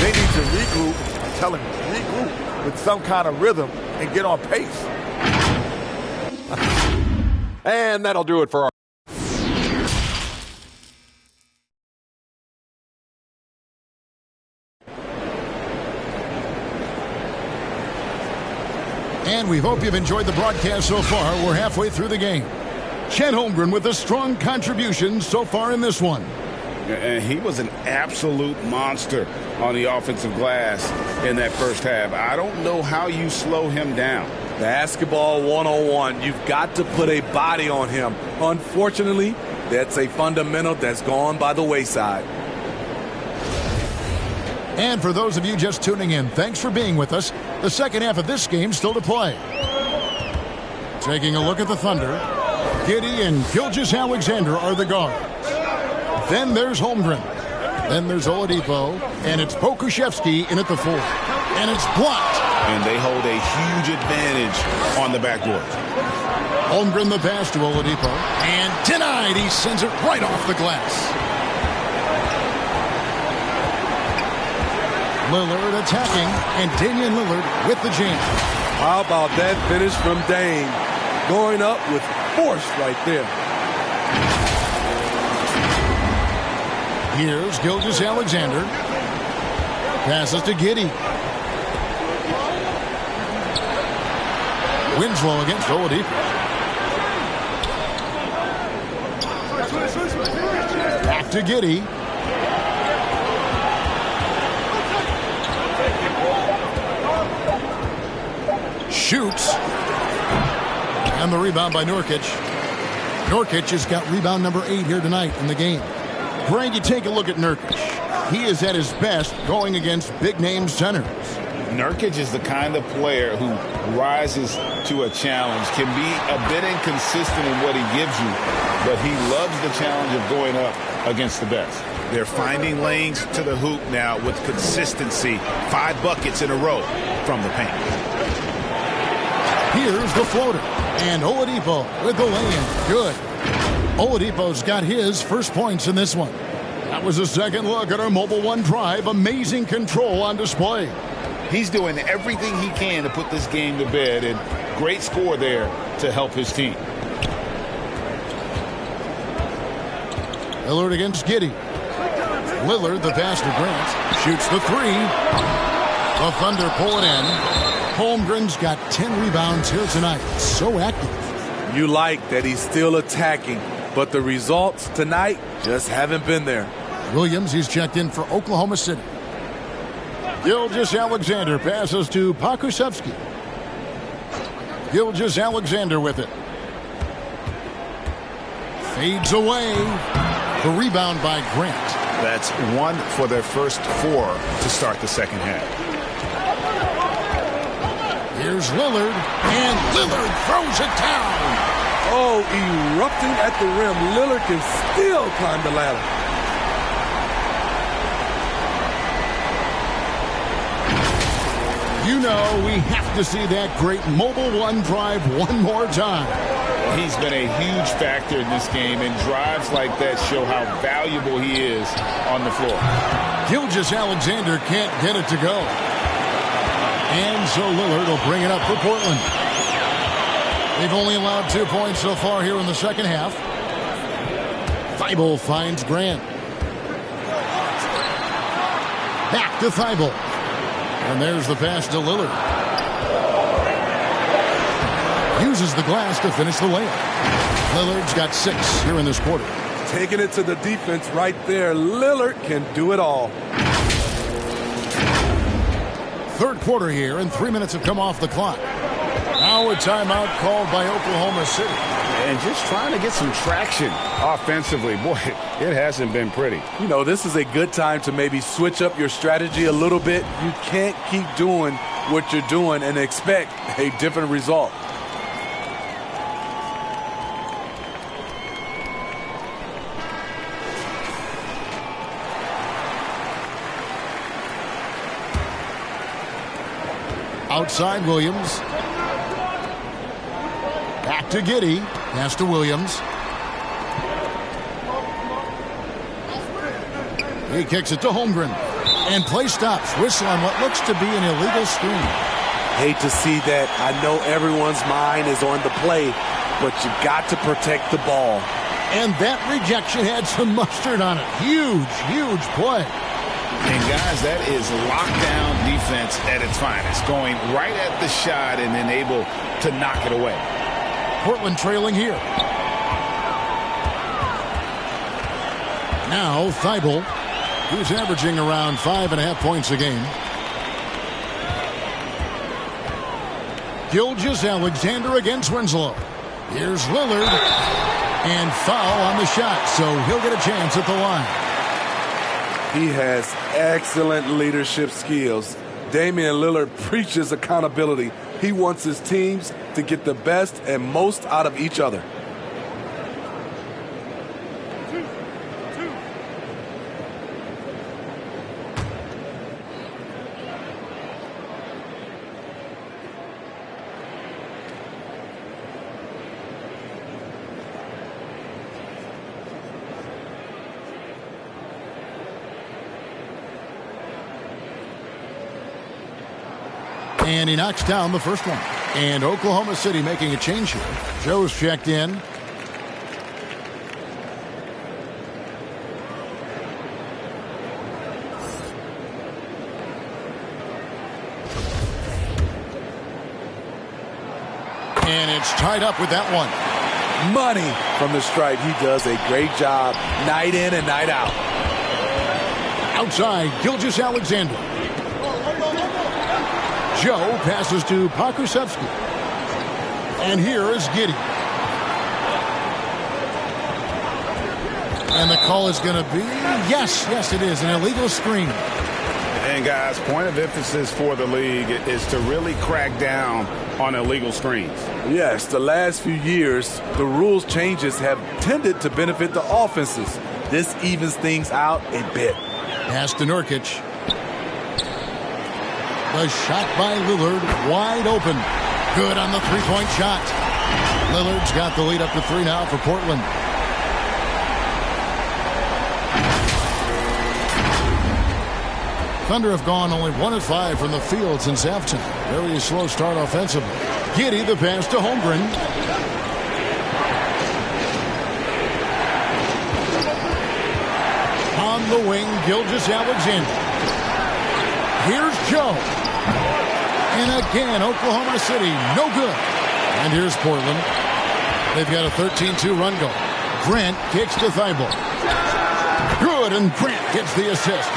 They need to regroup. I'm telling you, regroup with some kind of rhythm and get on pace.
And that'll do it for our...
And we hope you've enjoyed the broadcast so far. We're halfway through the game. Chet Holmgren with a strong contribution so far in this one.
And he was an absolute monster on the offensive glass in that first half. I don't know how you slow him down.
Basketball 101. You've got to put a body on him. Unfortunately, that's a fundamental that's gone by the wayside.
And for those of you just tuning in, thanks for being with us. The second half of this game still to play. Taking a look at the Thunder. Giddey and Gilgeous-Alexander are the guards. Then there's Holmgren. Then there's Oladipo. And it's Pokusevski in at the 4. And it's blocked.
And they hold a huge advantage on the backboard.
Holmgren the pass to Oladipo. And denied. He sends it right off the glass. Lillard attacking. And Damian Lillard with the jam.
How about that finish from Dame? Going up with force right there.
Here's Gilgeous-Alexander. Passes to Giddey. Winslow against Oladipo. Back to Giddey. Shoots. And the rebound by Nurkic. Nurkic has got rebound number 8 here tonight in the game. Greg, you take a look at Nurkic. He is at his best going against big-name centers.
Nurkic is the kind of player who rises to a challenge, can be a bit inconsistent in what he gives you, but he loves the challenge of going up against the best. They're finding lanes to the hoop now with consistency. 5 buckets in a row from the paint.
Here's the floater. And Oladipo with the lay-in. Good. Oladipo's got his first points in this one. That was a second look at our Mobile One drive. Amazing control on display.
He's doing everything he can to put this game to bed, and great score there to help his team.
Lillard against Giddey. Lillard, the pass to Grant. Shoots the 3. The Thunder pull it in. Holmgren's got 10 rebounds here tonight. So active.
You like that he's still attacking, but the results tonight just haven't been there.
Williams, he's checked in for Oklahoma City. Gilgeous-Alexander passes to Pokusevski. Gilgeous-Alexander with it. Fades away. The rebound by Grant.
That's 1 for their first 4 to start the second half.
Here's Lillard, and Lillard throws it down.
Oh, erupting at the rim. Lillard can still climb the ladder.
You know, we have to see that great mobile one drive one more time.
He's been a huge factor in this game, and drives like that show how valuable he is on the floor.
Gilgeous-Alexander can't get it to go. And so Lillard will bring it up for Portland. They've only allowed 2 points so far here in the second half. Thibault finds Grant. Back to Thibault. And there's the pass to Lillard. Uses the glass to finish the layup. Lillard's got 6 here in this quarter.
Taking it to the defense right there. Lillard can do it all.
Third quarter here, and 3 minutes have come off the clock. Now a timeout called by Oklahoma City.
And just trying to get some traction offensively. Boy, it hasn't been pretty.
You know, this is a good time to maybe switch up your strategy a little bit. You can't keep doing what you're doing and expect a different result.
Outside Williams. Back to Giddey. Pass to Williams. He kicks it to Holmgren. And play stops. Whistle on what looks to be an illegal screen.
Hate to see that. I know everyone's mind is on the play, but you got to protect the ball.
And that rejection had some mustard on it. Huge, huge play.
And guys, that is lockdown defense at its finest. Going right at the shot and then able to knock it away.
Portland trailing here. Now Thibault, who's averaging around 5.5 points a game. Gilgeous-Alexander against Winslow. Here's Lillard. And foul on the shot, so he'll get a chance at the line.
He has excellent leadership skills. Damian Lillard preaches accountability. He wants his teams to get the best and most out of each other.
And he knocks down the first one. And Oklahoma City making a change here. Joe's checked in. And it's tied up with that one.
Money from the stripe. He does a great job night in and night out.
Outside, Gilgeous-Alexander. Joe passes to Pokusevski. And here is Giddey. And the call is going to be, yes, it is, an illegal screen.
And guys, point of emphasis for the league is to really crack down on illegal screens.
Yes, the last few years, the rules changes have tended to benefit the offenses. This evens things out a bit.
Pass to Nurkic. The shot by Lillard, wide open. Good on the three-point shot. Lillard's got the lead up to 3 now for Portland. Thunder have gone only 1 of 5 from the field since halftime. Very slow start offensively. Giddey, the pass to Holmgren. On the wing, Gilgeous-Alexander. Here's Joe. And again, Oklahoma City, no good. And here's Portland. They've got a 13-2 run going. Grant kicks to Thibault. Good, and Grant gets the assist.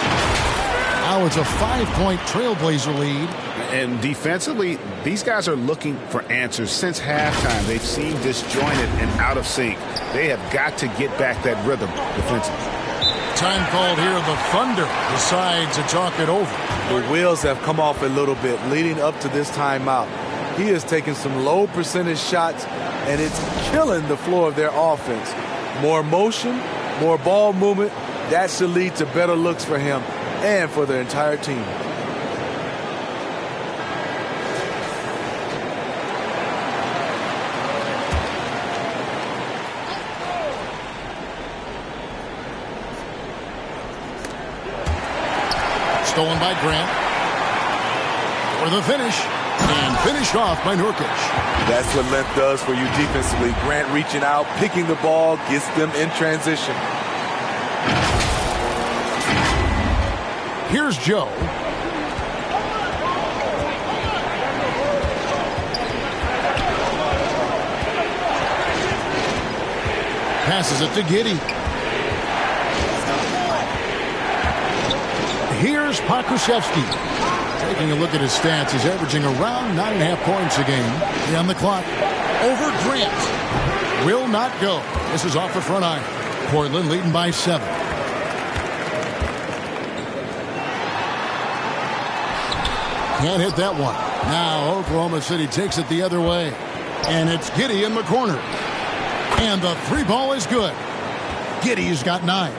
Now it's a 5-point Trailblazer lead.
And defensively, these guys are looking for answers since halftime. They've seemed disjointed and out of sync. They have got to get back that rhythm defensively.
Time called here. The Thunder decides to talk it over.
The wheels have come off a little bit leading up to this timeout. He is taking some low percentage shots, and it's killing the flow of their offense. More motion, more ball movement, that should lead to better looks for him and for the entire team.
Stolen by Grant. For the finish. And finished off by Nurkic.
That's what length does for you defensively. Grant reaching out, picking the ball, gets them in transition.
Here's Joe. Passes it to Giddey. Here's Pokusevski. Taking a look at his stats, he's averaging around 9.5 points a game. On the clock. Over Grant. Will not go. This is off the front iron. Portland leading by 7. Can't hit that one. Now Oklahoma City takes it the other way. And it's Giddey in the corner. And the 3 ball is good. Giddey's got 9.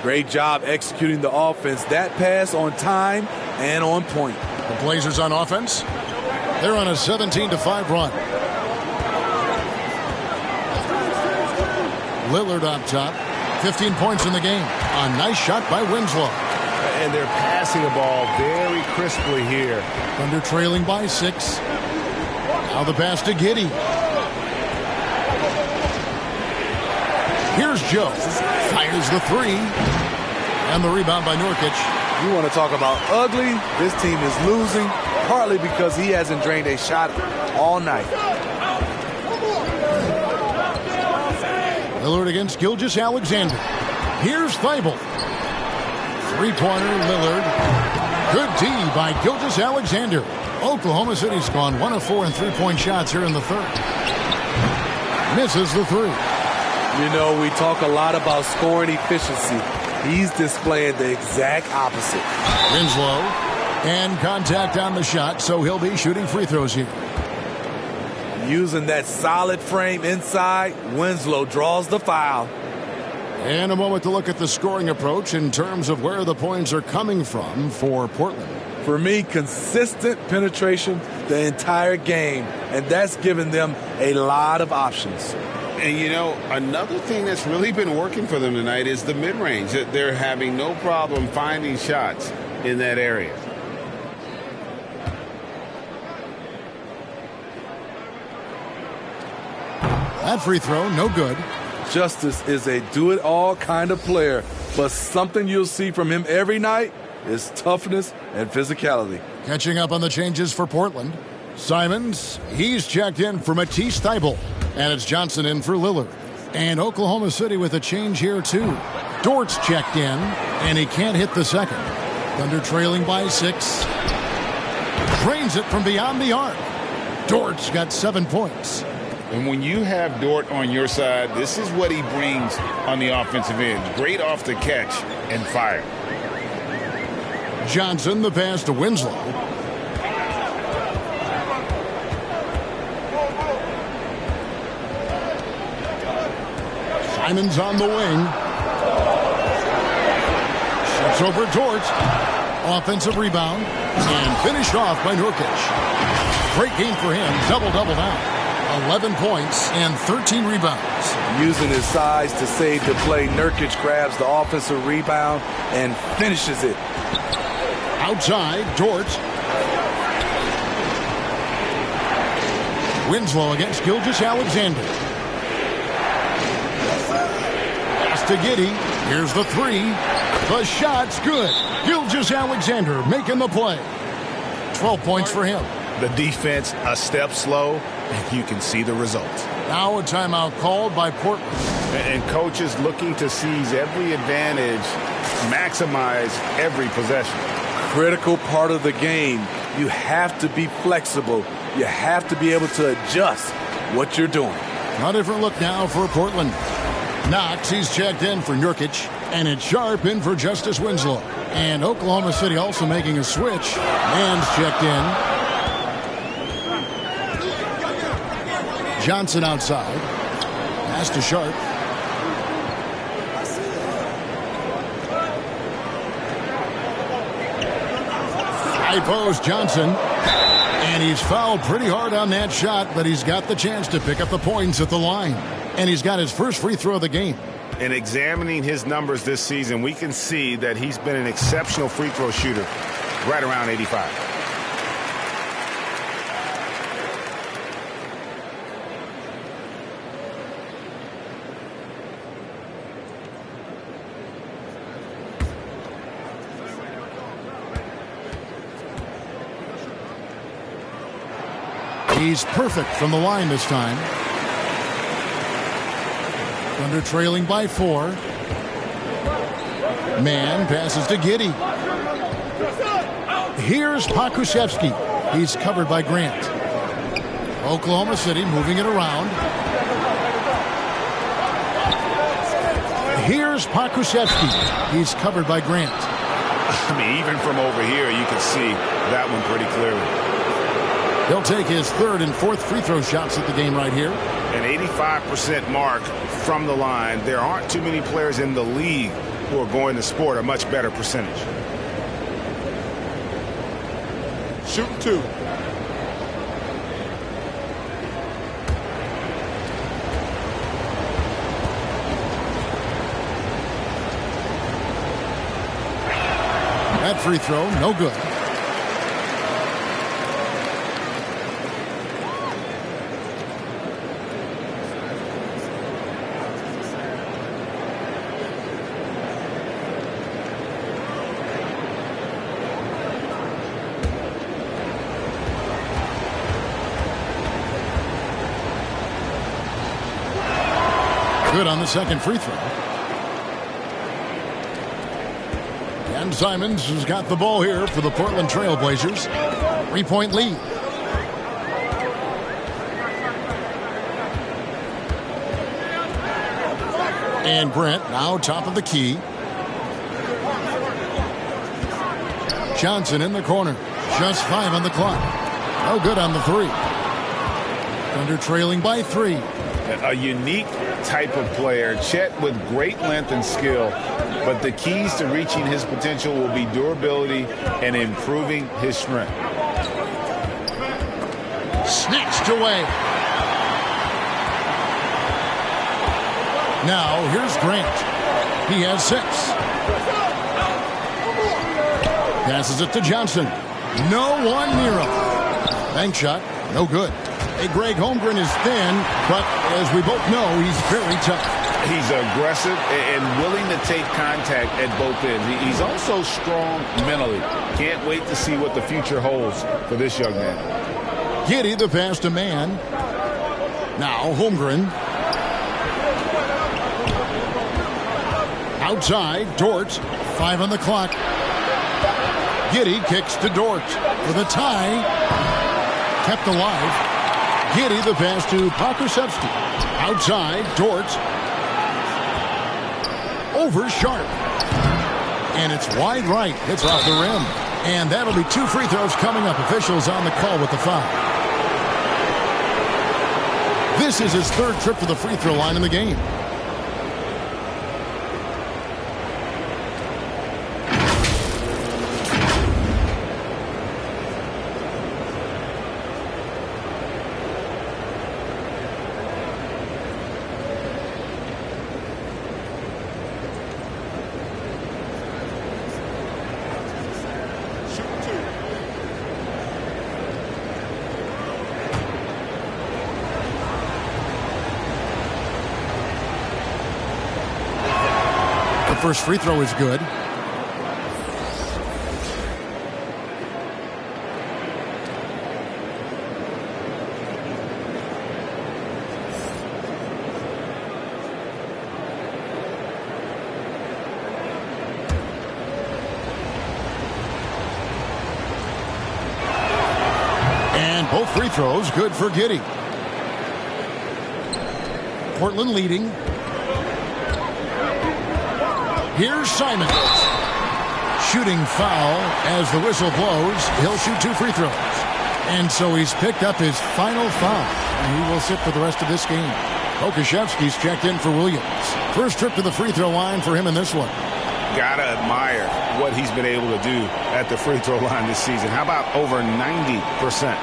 Great job executing the offense. That pass on time and on point.
The Blazers on offense. They're on a 17-5 run. Lillard up top. 15 points in the game. A nice shot by Winslow.
And they're passing the ball very crisply here.
Thunder trailing by 6. Now the pass to Giddey. Here's Joe. Fires the 3. And the rebound by Nurkic.
You want to talk about ugly? This team is losing, partly because he hasn't drained a shot all night.
Lillard against Gilgeous-Alexander. Here's Thibault. 3-pointer Lillard. Good D by Gilgeous-Alexander. Oklahoma City's gone 1 of 4 in 3-point shots here in the third. Misses the 3.
You know, we talk a lot about scoring efficiency. He's displaying the exact opposite.
Winslow. And contact on the shot, so he'll be shooting free throws here.
Using that solid frame inside, Winslow draws the foul.
And a moment to look at the scoring approach in terms of where the points are coming from for Portland.
For me, consistent penetration the entire game, and that's given them a lot of options.
And, you know, another thing that's really been working for them tonight is the mid-range. They're having no problem finding shots in that area.
That free throw, no good.
Justice is a do-it-all kind of player, but something you'll see from him every night is toughness and physicality.
Catching up on the changes for Portland. Simons, he's checked in for Matisse Thybulle. And it's Johnson in for Lillard. And Oklahoma City with a change here, too. Dort's checked in, and he can't hit the second. Thunder trailing by 6. Drains it from beyond the arc. Dort's got 7 points.
And when you have Dort on your side, this is what he brings on the offensive end. Great off the catch and fire.
Johnson, the pass to Winslow. Simons on the wing. Shoots over Dort. Offensive rebound. And finished off by Nurkic. Great game for him. Double-double now. 11 points and 13 rebounds.
Using his size to save the play, Nurkic grabs the offensive rebound and finishes it.
Outside, Dort. Winslow against Gilgeous-Alexander. Pass to Giddey. Here's the 3. The shot's good. Gilgeous-Alexander making the play. 12 points for him.
The defense a step slow, and you can see the results.
Now a timeout called by Portland.
And coaches looking to seize every advantage, maximize every possession.
critical part of the game. You have to be flexible. You have to be able to adjust what you're doing.
A different look now for Portland. Knox, he's checked in for Nurkic, and it's Sharp in for Justice Winslow. And Oklahoma City also making a switch. Mann's checked in. Johnson outside. Pass to Sharp. High post Johnson. And he's fouled pretty hard on that shot, but he's got the chance to pick up the points at the line. And he's got his first free throw of the game.
And examining his numbers this season, we can see that he's been an exceptional free throw shooter, right around 85.
He's perfect from the line this time. Thunder trailing by 4. Mann passes to Giddey. Here's Pokusevski. He's covered by Grant. Oklahoma City moving it around. Here's Pokusevski. He's covered by Grant.
I mean, even from over here, you can see that one pretty clearly.
He'll take his third and fourth free throw shots at the game right here.
An 85% mark from the line. There aren't too many players in the league who are going to sport a much better percentage.
Shooting 2.
That free throw, no good. Good on the second free throw. And Simons has got the ball here for the Portland Trailblazers. 3-point lead. And Grant now top of the key. Johnson in the corner. Just 5 on the clock. No good on the 3. Thunder trailing by 3.
A unique type of player. Chet with great length and skill, but the keys to reaching his potential will be durability and improving his strength.
Snatched away. Now here's Grant. He has 6. Passes it to Johnson. No one near him. Bank shot, no good. Hey, Greg, Holmgren is thin, but as we both know, he's very tough.
He's aggressive and willing to take contact at both ends. He's also strong mentally. Can't wait to see what the future holds for this young man.
Giddey, the pass to Mann. Now Holmgren. Outside, Dort. 5 on the clock. Giddey kicks to Dort for the tie. Kept alive. Giddey, the pass to Pokusevski. Outside, Dort. Over Sharp. And it's wide right. It's off the rim. And that'll be 2 free throws coming up. Officials on the call with the foul. This is his 3rd trip to the free throw line in the game. First free throw is good. And both free throws good for Giddey. Portland leading. Here's Simons. Shooting foul as the whistle blows. He'll shoot 2 free throws. And so he's picked up his final foul. And he will sit for the rest of this game. Okashevsky's checked in for Williams. First trip to the free throw line for him in this one.
Gotta admire what he's been able to do at the free throw line this season. How about over 90%?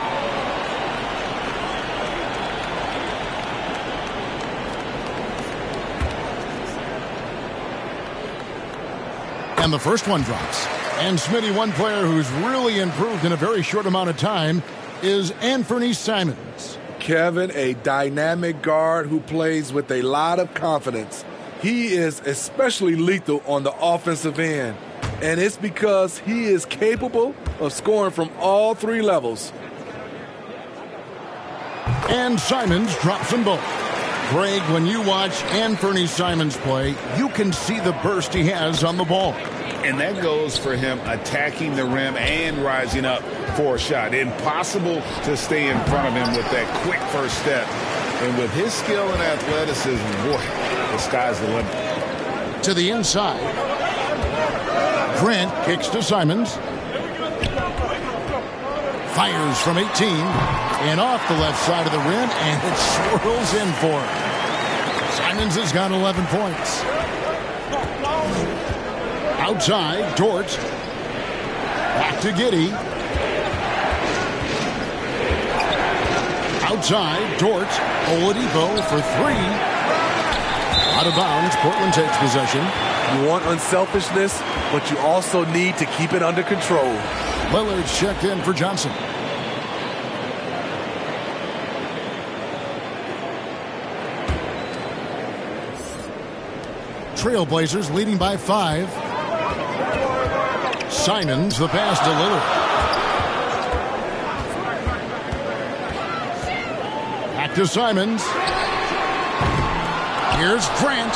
And the first one drops. And Smitty, one player who's really improved in a very short amount of time is Anthony Simons.
Kevin, a dynamic guard who plays with a lot of confidence. He is especially lethal on the offensive end, and it's because he is capable of scoring from all 3 levels.
And Simons drops them both. Greg, when you watch Anthony Simons play, you can see the burst he has on the ball.
And that goes for him attacking the rim and rising up for a shot. Impossible to stay in front of him with that quick first step. And with his skill and athleticism, boy, the sky's the limit.
To the inside. Grant kicks to Simons. Fires from 18. And off the left side of the rim, and it swirls in for him. Simons has got 11 points. Outside, Dort. Back to Giddey. Outside, Dort. Oladipo for 3. Out of bounds, Portland takes possession.
You want unselfishness, but you also need to keep it under control.
Lillard's checked in for Johnson. Trailblazers leading by 5. Simons, the pass to Lillard. Back to Simons. Here's Grant.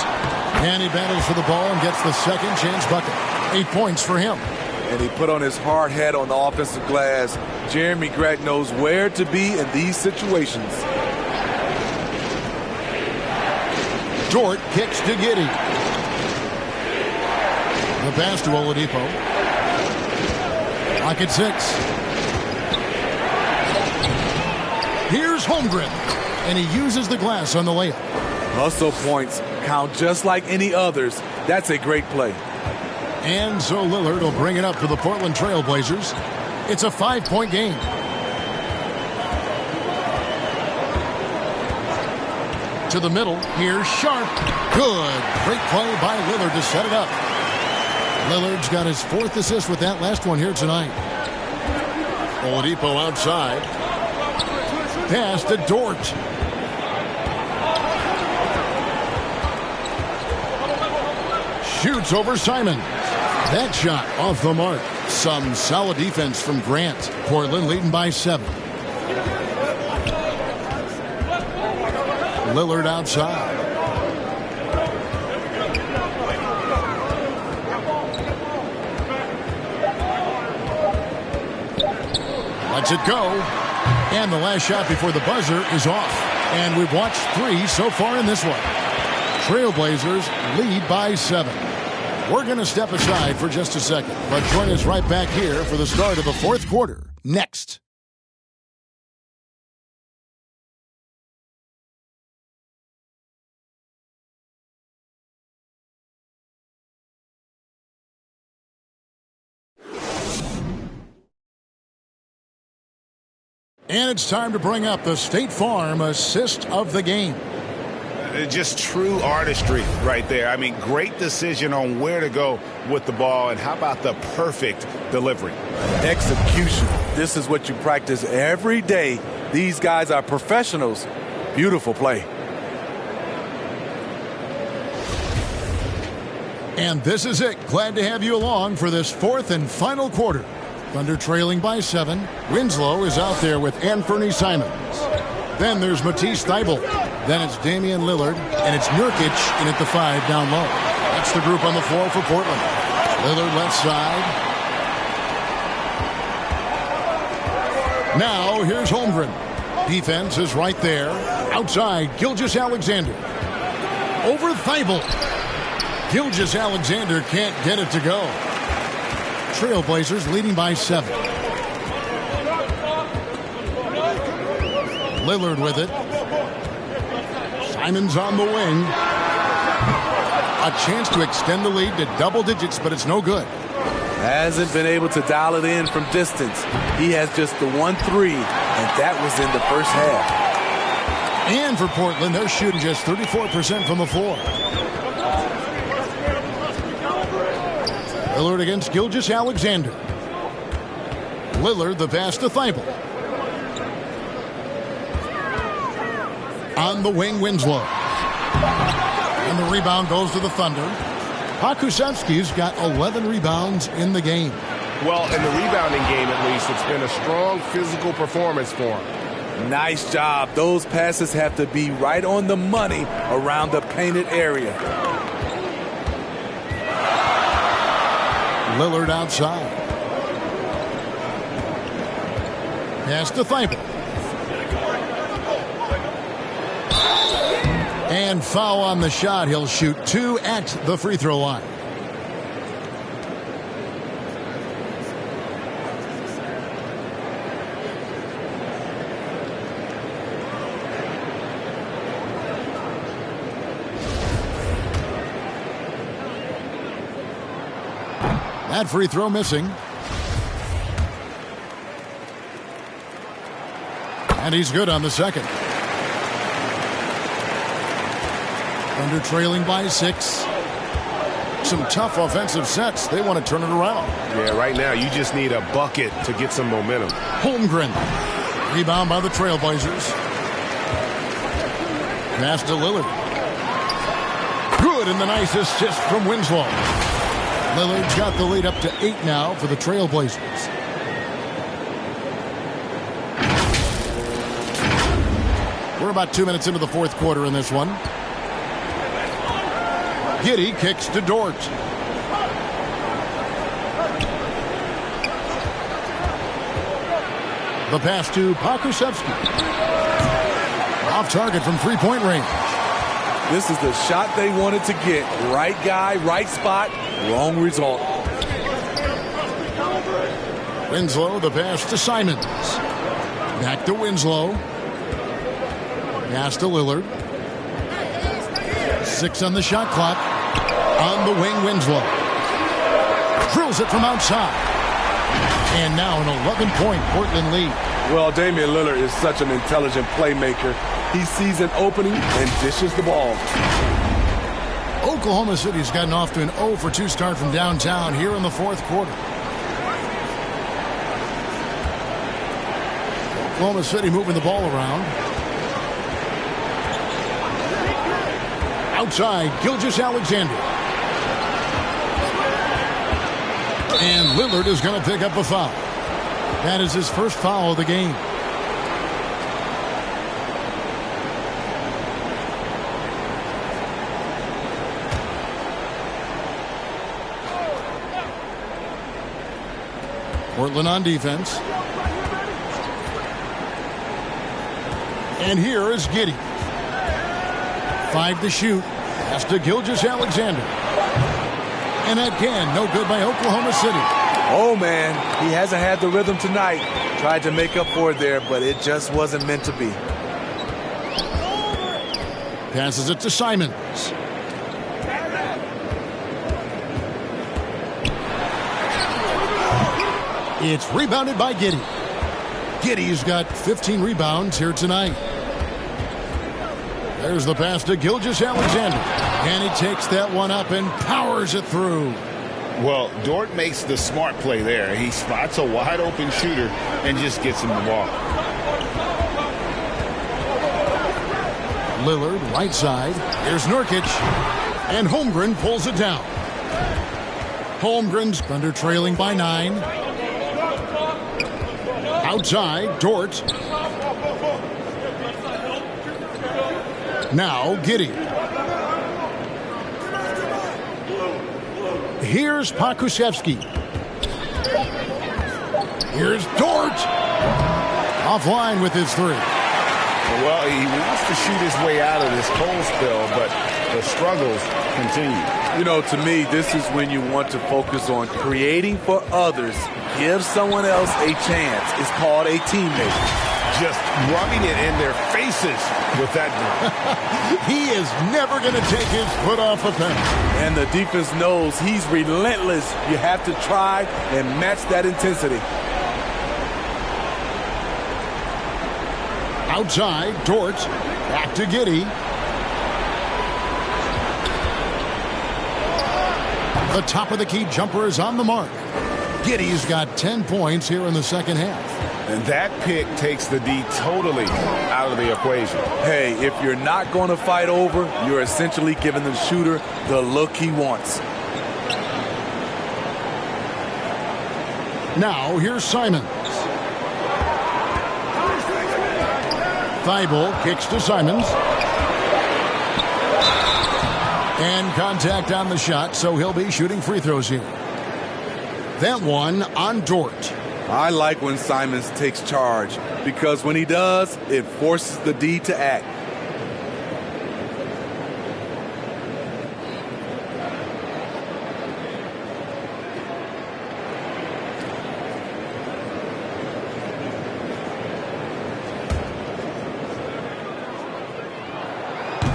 And he battles for the ball and gets the second chance bucket. 8 points for him.
And he put on his hard hat on the offensive glass. Jeremy Grant knows where to be in these situations.
Dort kicks to Giddey. The pass to Oladipo. Clock at 6. Here's Holmgren. And he uses the glass on the layup.
Hustle points count just like any others. That's a great play.
And so Lillard will bring it up for the Portland Trailblazers. It's a 5-point game. To the middle. Here's Sharp. Good. Great play by Lillard to set it up. Lillard's got his 4th assist with that last one here tonight. Oladipo outside. Pass to Dort. Shoots over Simon. That shot off the mark. Some solid defense from Grant. Portland leading by 7. Lillard outside. Lets it go. And the last shot before the buzzer is off. And we've watched 3 so far in this one. Trailblazers lead by 7. We're going to step aside for just a second, but join us right back here for the start of the 4th quarter. Next. And it's time to bring up the State Farm assist of the game.
Just true artistry right there. I mean, great decision on where to go with the ball, and how about the perfect delivery?
Execution. This is what you practice every day. These guys are professionals. Beautiful play.
And this is it. Glad to have you along for this 4th and final quarter. Thunder trailing by 7. Winslow is out there with Anthony Simons. Then there's Matisse Thybulle. Then it's Damian Lillard, and it's Nurkic in at the 5 down low. That's the group on the floor for Portland. Lillard left side. Now here's Holmgren. Defense is right there. Outside, Gilgeous-Alexander. Over Thibault. Gilgeous-Alexander can't get it to go. Trailblazers leading by 7. Lillard with it. Simon's on the wing. A chance to extend the lead to double digits, but it's no good.
Hasn't been able to dial it in from distance. He has just the 1 3, and that was in the first half.
And for Portland, they're shooting just 34% from the floor. Lillard against Gilgeous-Alexander. Lillard, the pass to Thibault. On the wing, Winslow. And the rebound goes to the Thunder. Pokusevski's got 11 rebounds in the game.
Well, in the rebounding game, at least, it's been a strong physical performance for him.
Nice job. Those passes have to be right on the money around the painted area.
Lillard outside. Pass to Thibault. And foul on the shot. He'll shoot 2 at the free throw line. That free throw missing. And he's good on the second. Thunder trailing by 6. Some tough offensive sets. They want to turn it around.
Yeah, right now you just need a bucket to get some momentum.
Holmgren. Rebound by the Trailblazers. Pass to Lillard. Good, and the nice assist from Winslow. Lillard's got the lead up to 8 now for the Trailblazers. We're about 2 minutes into the fourth quarter in this one. Giddey kicks to Dort. The pass to Pokusevski. Off target from three-point range.
This is the shot they wanted to get. Right guy, right spot, wrong result.
Winslow, the pass to Simons. Back to Winslow. Pass to Lillard. 6 on the shot clock. On the wing, Winslow. Drills it from outside. And now an 11-point Portland lead.
Well, Damian Lillard is such an intelligent playmaker. He sees an opening and dishes the ball.
Oklahoma City's gotten off to an 0-for-2 start from downtown here in the fourth quarter. Oklahoma City moving the ball around. Outside, Gilgeous-Alexander. And Lillard is going to pick up a foul. That is his first foul of the game. Portland on defense. And here is Giddey. 5 to shoot. Pass to Gilgeous-Alexander. And again, no good by Oklahoma City.
Oh, man, he hasn't had the rhythm tonight. Tried to make up for it there, but it just wasn't meant to be.
Passes it to Simons. It's rebounded by Giddey. Giddey's got 15 rebounds here tonight. There's the pass to Gilgeous-Alexander. And he takes that one up and powers it through.
Well, Dort makes the smart play there. He spots a wide open shooter and just gets him the ball.
Lillard, right side. Here's Nurkic. And Holmgren pulls it down. Holmgren's Thunder trailing by 9. Outside, Dort. Now, Giddey. Here's Pokusevski. Here's Dort. Offline with his three.
Well, he wants to shoot his way out of this cold spell, but the struggles continue.
You know, to me, this is when you want to focus on creating for others. Give someone else a chance. It's called a teammate.
Just rubbing it in their faces with that.
He is never going to take his foot off the pedal.
And the defense knows he's relentless. You have to try and match that intensity.
Outside, Dort. Back to Giddey. The top of the key jumper is on the mark. Giddey's got 10 points here in the second half.
And that pick takes the D totally out of the equation.
Hey, if you're not going to fight over, you're essentially giving the shooter the look he wants.
Now, here's Simons. Thibault kicks to Simons. And contact on the shot, so he'll be shooting free throws here. That one on Dort.
I like when Simons takes charge, because when he does, it forces the D to act.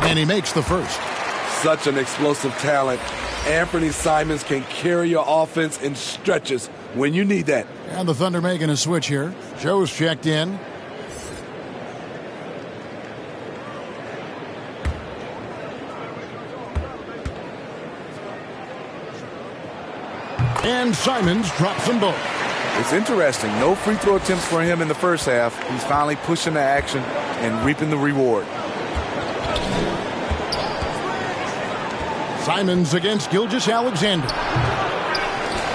And he makes the first.
Such an explosive talent. Anthony Simons can carry your offense in stretches when you need that.
And the Thunder making a switch here. Joe's checked in. And Simons drops them both.
It's interesting. No free throw attempts for him in the first half. He's finally pushing the action and reaping the reward.
Simons against Gilgeous-Alexander.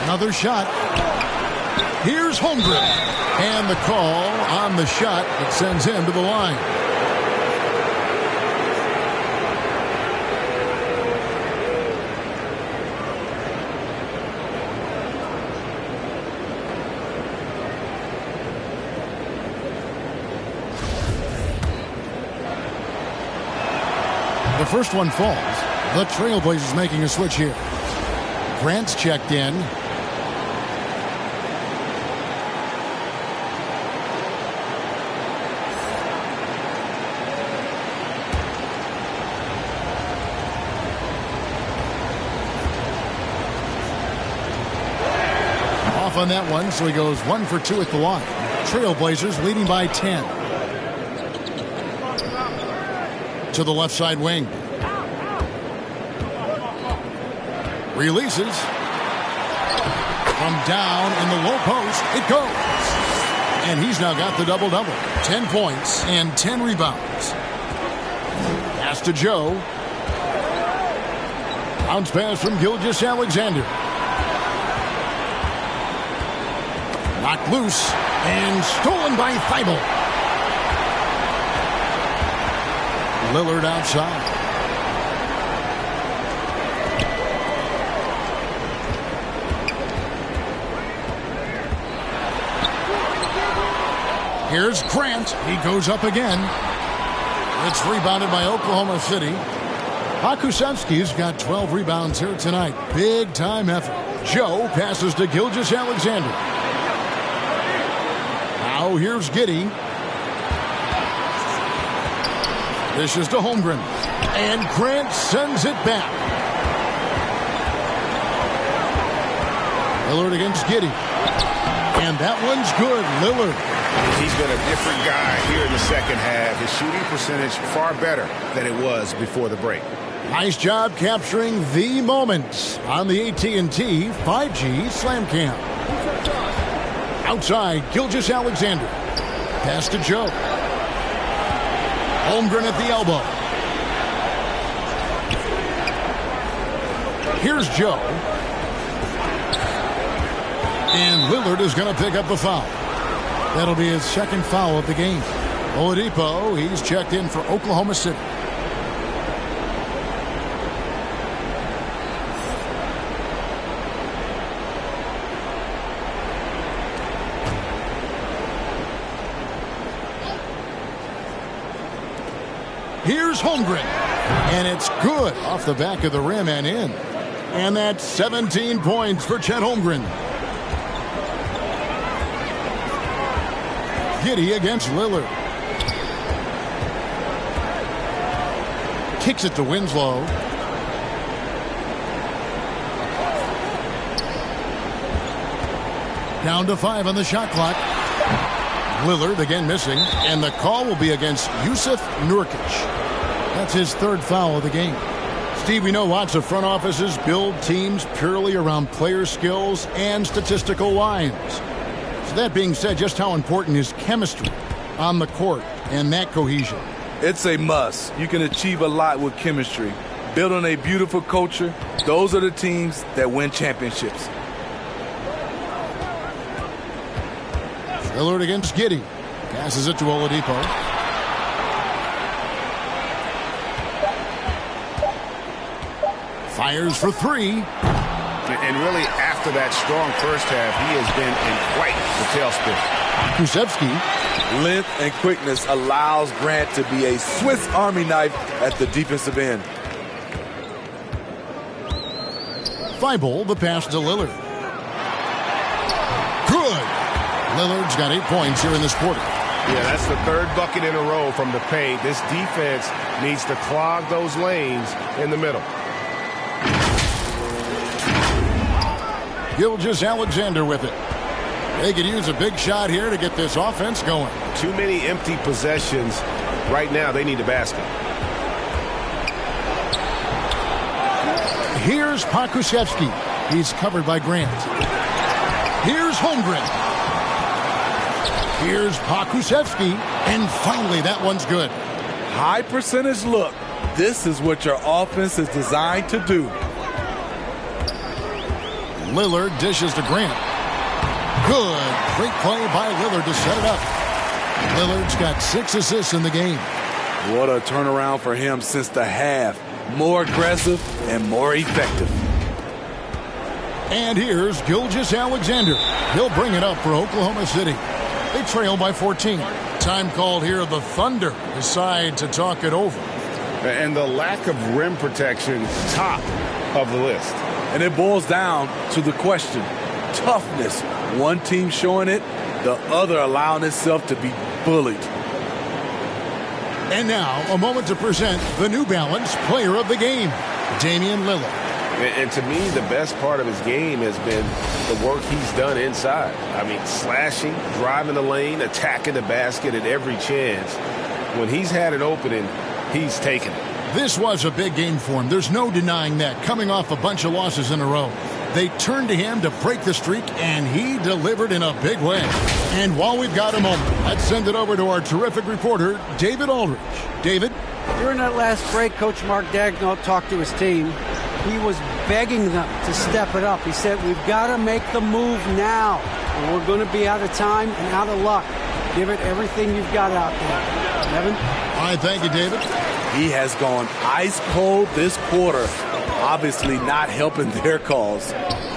Another shot. Here's Holmgren. And the call on the shot that sends him to the line. The first one falls. The Trailblazers making a switch here. Grant's checked in. Off on that one, so he goes 1 for 2 at the line. Trailblazers leading by 10. To the left side wing. Releases. From down in the low post, it goes. And he's now got the double-double. 10 points and 10 rebounds. Pass to Joe. Bounce pass from Gilgeous-Alexander. Knocked loose and stolen by Thibault. Lillard outside. Here's Grant. He goes up again. It's rebounded by Oklahoma City. Hakusevsky's got 12 rebounds here tonight. Big time effort. Joe passes to Gilgeous-Alexander. Now here's Giddey. Dishes to Holmgren. And Grant sends it back. Lillard against Giddey. And that one's good. Lillard.
He's been a different guy here in the second half. His shooting percentage far better than it was before the break.
Nice job capturing the moments on the AT&T 5G Slam Cam. Outside, Gilgeous-Alexander. Pass to Joe. Holmgren at the elbow. Here's Joe. And Lillard is going to pick up the foul. That'll be his second foul of the game. Oladipo, he's checked in for Oklahoma City. Here's Holmgren. And it's good off the back of the rim and in. And that's 17 points for Chet Holmgren. Giddey against Lillard. Kicks it to Winslow. Down to 5 on the shot clock. Lillard again missing, and the call will be against Yusuf Nurkic. That's his 3rd foul of the game. Steve, we know lots of front offices build teams purely around player skills and statistical lines. So that being said, just how important is chemistry on the court and that cohesion?
It's a must. You can achieve a lot with chemistry. Building a beautiful culture, those are the teams that win championships.
Lillard against Giddey. Passes it to Oladipo. Fires for 3.
And really, after that strong first half, he has been in quite the tailspin.
Kusevsky.
Length and quickness allows Grant to be a Swiss Army knife at the defensive end.
Thibault, the pass to Lillard. Good. Lillard's got 8 points here in this quarter.
Yeah, that's the 3rd bucket in a row from the paint. This defense needs to clog those lanes in the middle.
Gilgeous-Alexander with it. They could use a big shot here to get this offense going.
Too many empty possessions. Right now, they need a basket.
Here's Pokusevski. He's covered by Grant. Here's Holmgren. Here's Pokusevski. And finally, that one's good.
High percentage look. This is what your offense is designed to do.
Lillard dishes to Grant. Good. Great play by Lillard to set it up. Lillard's got 6 assists in the game.
What a turnaround for him since the half. More aggressive and more effective.
And here's Gilgeous-Alexander. He'll bring it up for Oklahoma City. They trail by 14. Time called here. The Thunder decide to talk it over.
And the lack of rim protection, top of the list.
And it boils down to the question. Toughness. One team showing it, the other allowing itself to be bullied.
And now, a moment to present the New Balance Player of the Game, Damian Lillard.
And to me, the best part of his game has been the work he's done inside. I mean, slashing, driving the lane, attacking the basket at every chance. When he's had an opening, he's taken it.
This was a big game for him. There's no denying that, coming off a bunch of losses in a row. They turned to him to break the streak, and he delivered in a big way. And while we've got a moment, let's send it over to our terrific reporter, David Aldridge. David?
During that last break, Coach Mark Daigneault talked to his team. He was begging them to step it up. He said, we've got to make the move now, or we're going to be out of time and out of luck. Give it everything you've got out there. Evan?
All right, thank you, David.
He has gone ice cold this quarter, obviously not helping their cause.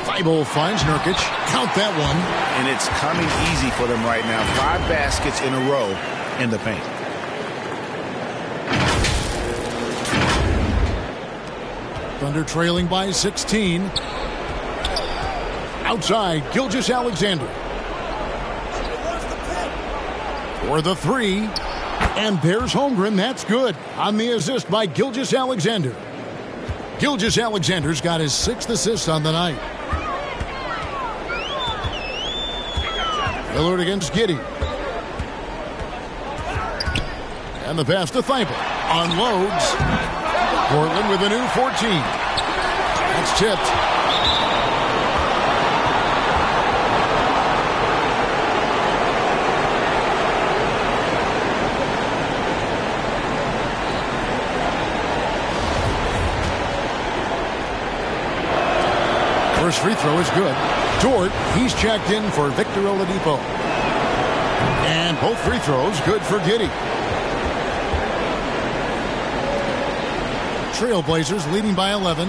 Thibault finds Nurkic. Count that one.
And it's coming easy for them right now. 5 baskets in a row in the paint.
Thunder trailing by 16. Outside, Gilgeous-Alexander. For the 3. And there's Holmgren. That's good. On the assist by Gilgeous-Alexander. Gilgeous-Alexander's got his 6th assist on the night. Lillard against Giddey. And the pass to Thibault. Unloads. Portland with a new 14. That's tipped. First free throw is good. Dort, he's checked in for Victor Oladipo. And both free throws good for Giddey. Trailblazers leading by 11.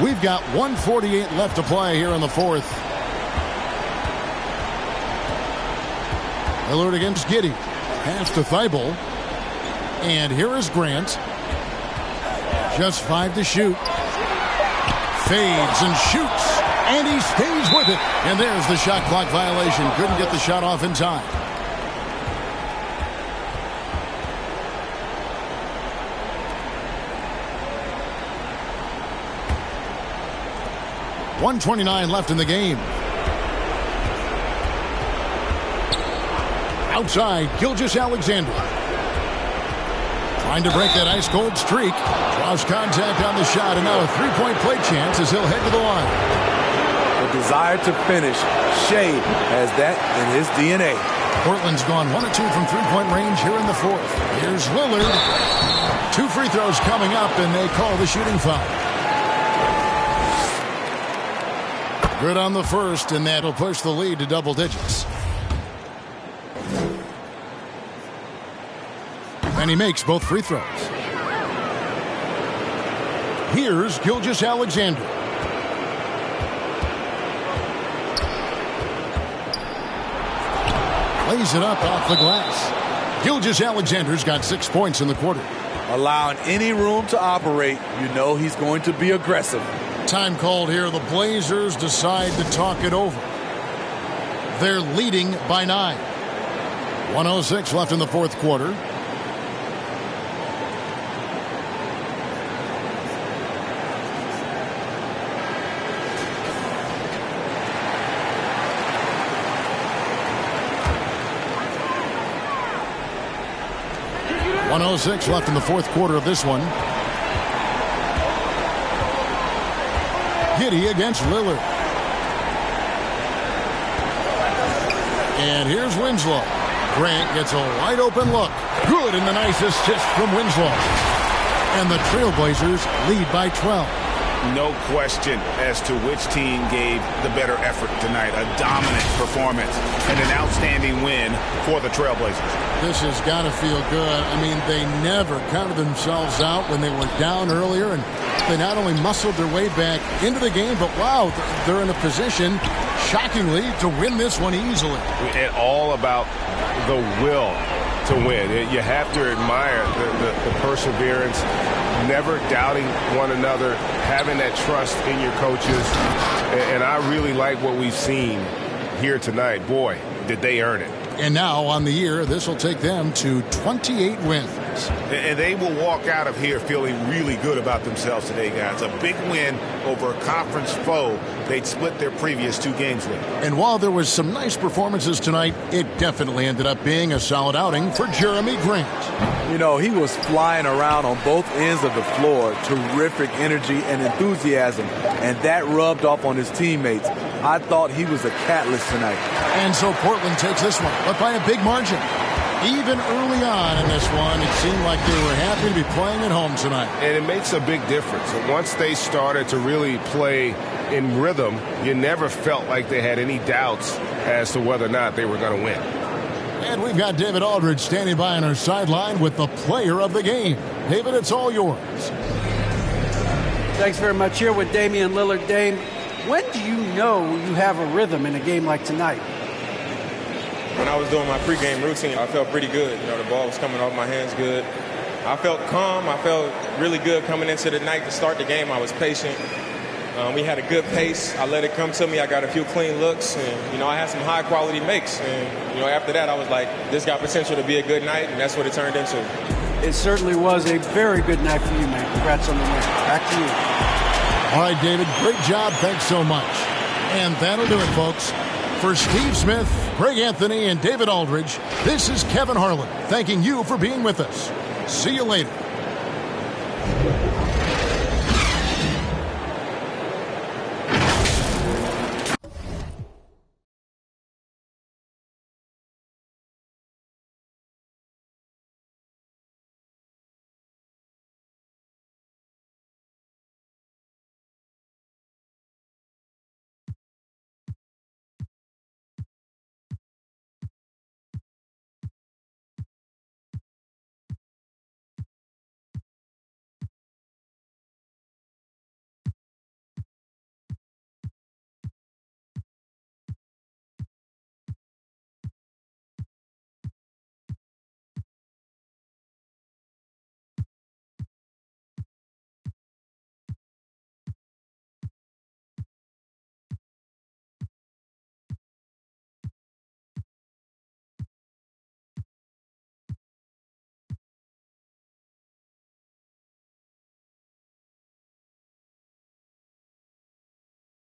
We've got 1:48 left to play here in the 4th. Lillard against Giddey. Pass to Thibault. And here is Grant. Just 5 to shoot. Fades and shoots. And he stays with it. And there's the shot clock violation. Couldn't get the shot off in time. .129 left in the game. Outside, Gilgeous-Alexander. Trying to break that ice-cold streak. Draws contact on the shot, and now a three-point play chance as he'll head to the line.
The desire to finish. Shea has that in his DNA.
Portland's gone 1 of 2 from three-point range here in the fourth. Here's Lillard. 2 free throws coming up, and they call the shooting foul. Good on the first, and that'll push the lead to double digits. And he makes both free throws. Here's Gilgeous-Alexander. Lays it up off the glass. Gilgeous-Alexander's got 6 points in the quarter.
Allowing any room to operate, you know he's going to be aggressive.
Time called here. The Blazers decide to talk it over. They're leading by 9. 1:06 left in the fourth quarter. .106 left in the fourth quarter of this one. Giddey against Lillard. And here's Winslow. Grant gets a wide open look. Good, and the nice assist from Winslow. And the Trailblazers lead by 12.
No question as to which team gave the better effort tonight. A dominant performance and an outstanding win for the Trailblazers.
This has got to feel good. I mean, they never counted themselves out when they were down earlier, and they not only muscled their way back into the game, but wow, they're in a position, shockingly, to win this one easily.
And all about the will to win. You have to admire the perseverance, never doubting one another, having that trust in your coaches. And I really like what we've seen here tonight. Boy, did they earn it.
And now on the year, this will take them to 28 wins.
And they will walk out of here feeling really good about themselves today, guys. A big win over a conference foe they'd split their previous 2 games with.
And while there was some nice performances tonight, it definitely ended up being a solid outing for Jeremy Grant.
You know, he was flying around on both ends of the floor. Terrific energy and enthusiasm. And that rubbed off on his teammates. I thought he was a catalyst tonight.
And so Portland takes this one, but by a big margin. Even early on in this one, it seemed like they were happy to be playing at home tonight.
And it makes a big difference. And once they started to really play in rhythm, you never felt like they had any doubts as to whether or not they were going to win.
And we've got David Aldridge standing by on our sideline with the player of the game. David, it's all yours.
Thanks very much. Here with Damian Lillard. Dame, when do you know you have a rhythm in a game like tonight?
When I was doing my pregame routine, I felt pretty good. You know, the ball was coming off my hands good. I felt calm. I felt really good coming into the night to start the game. I was patient. We had a good pace. I let it come to me. I got a few clean looks, and, you know, I had some high-quality makes. And, you know, after that, I was like, this got potential to be a good night, and that's what it turned into.
It certainly was a very good night for you, man. Congrats on the win. Back to you.
All right, David, great job. Thanks so much. And that'll do it, folks. For Steve Smith, Greg Anthony, and David Aldridge, this is Kevin Harlan thanking you for being with us. See you later.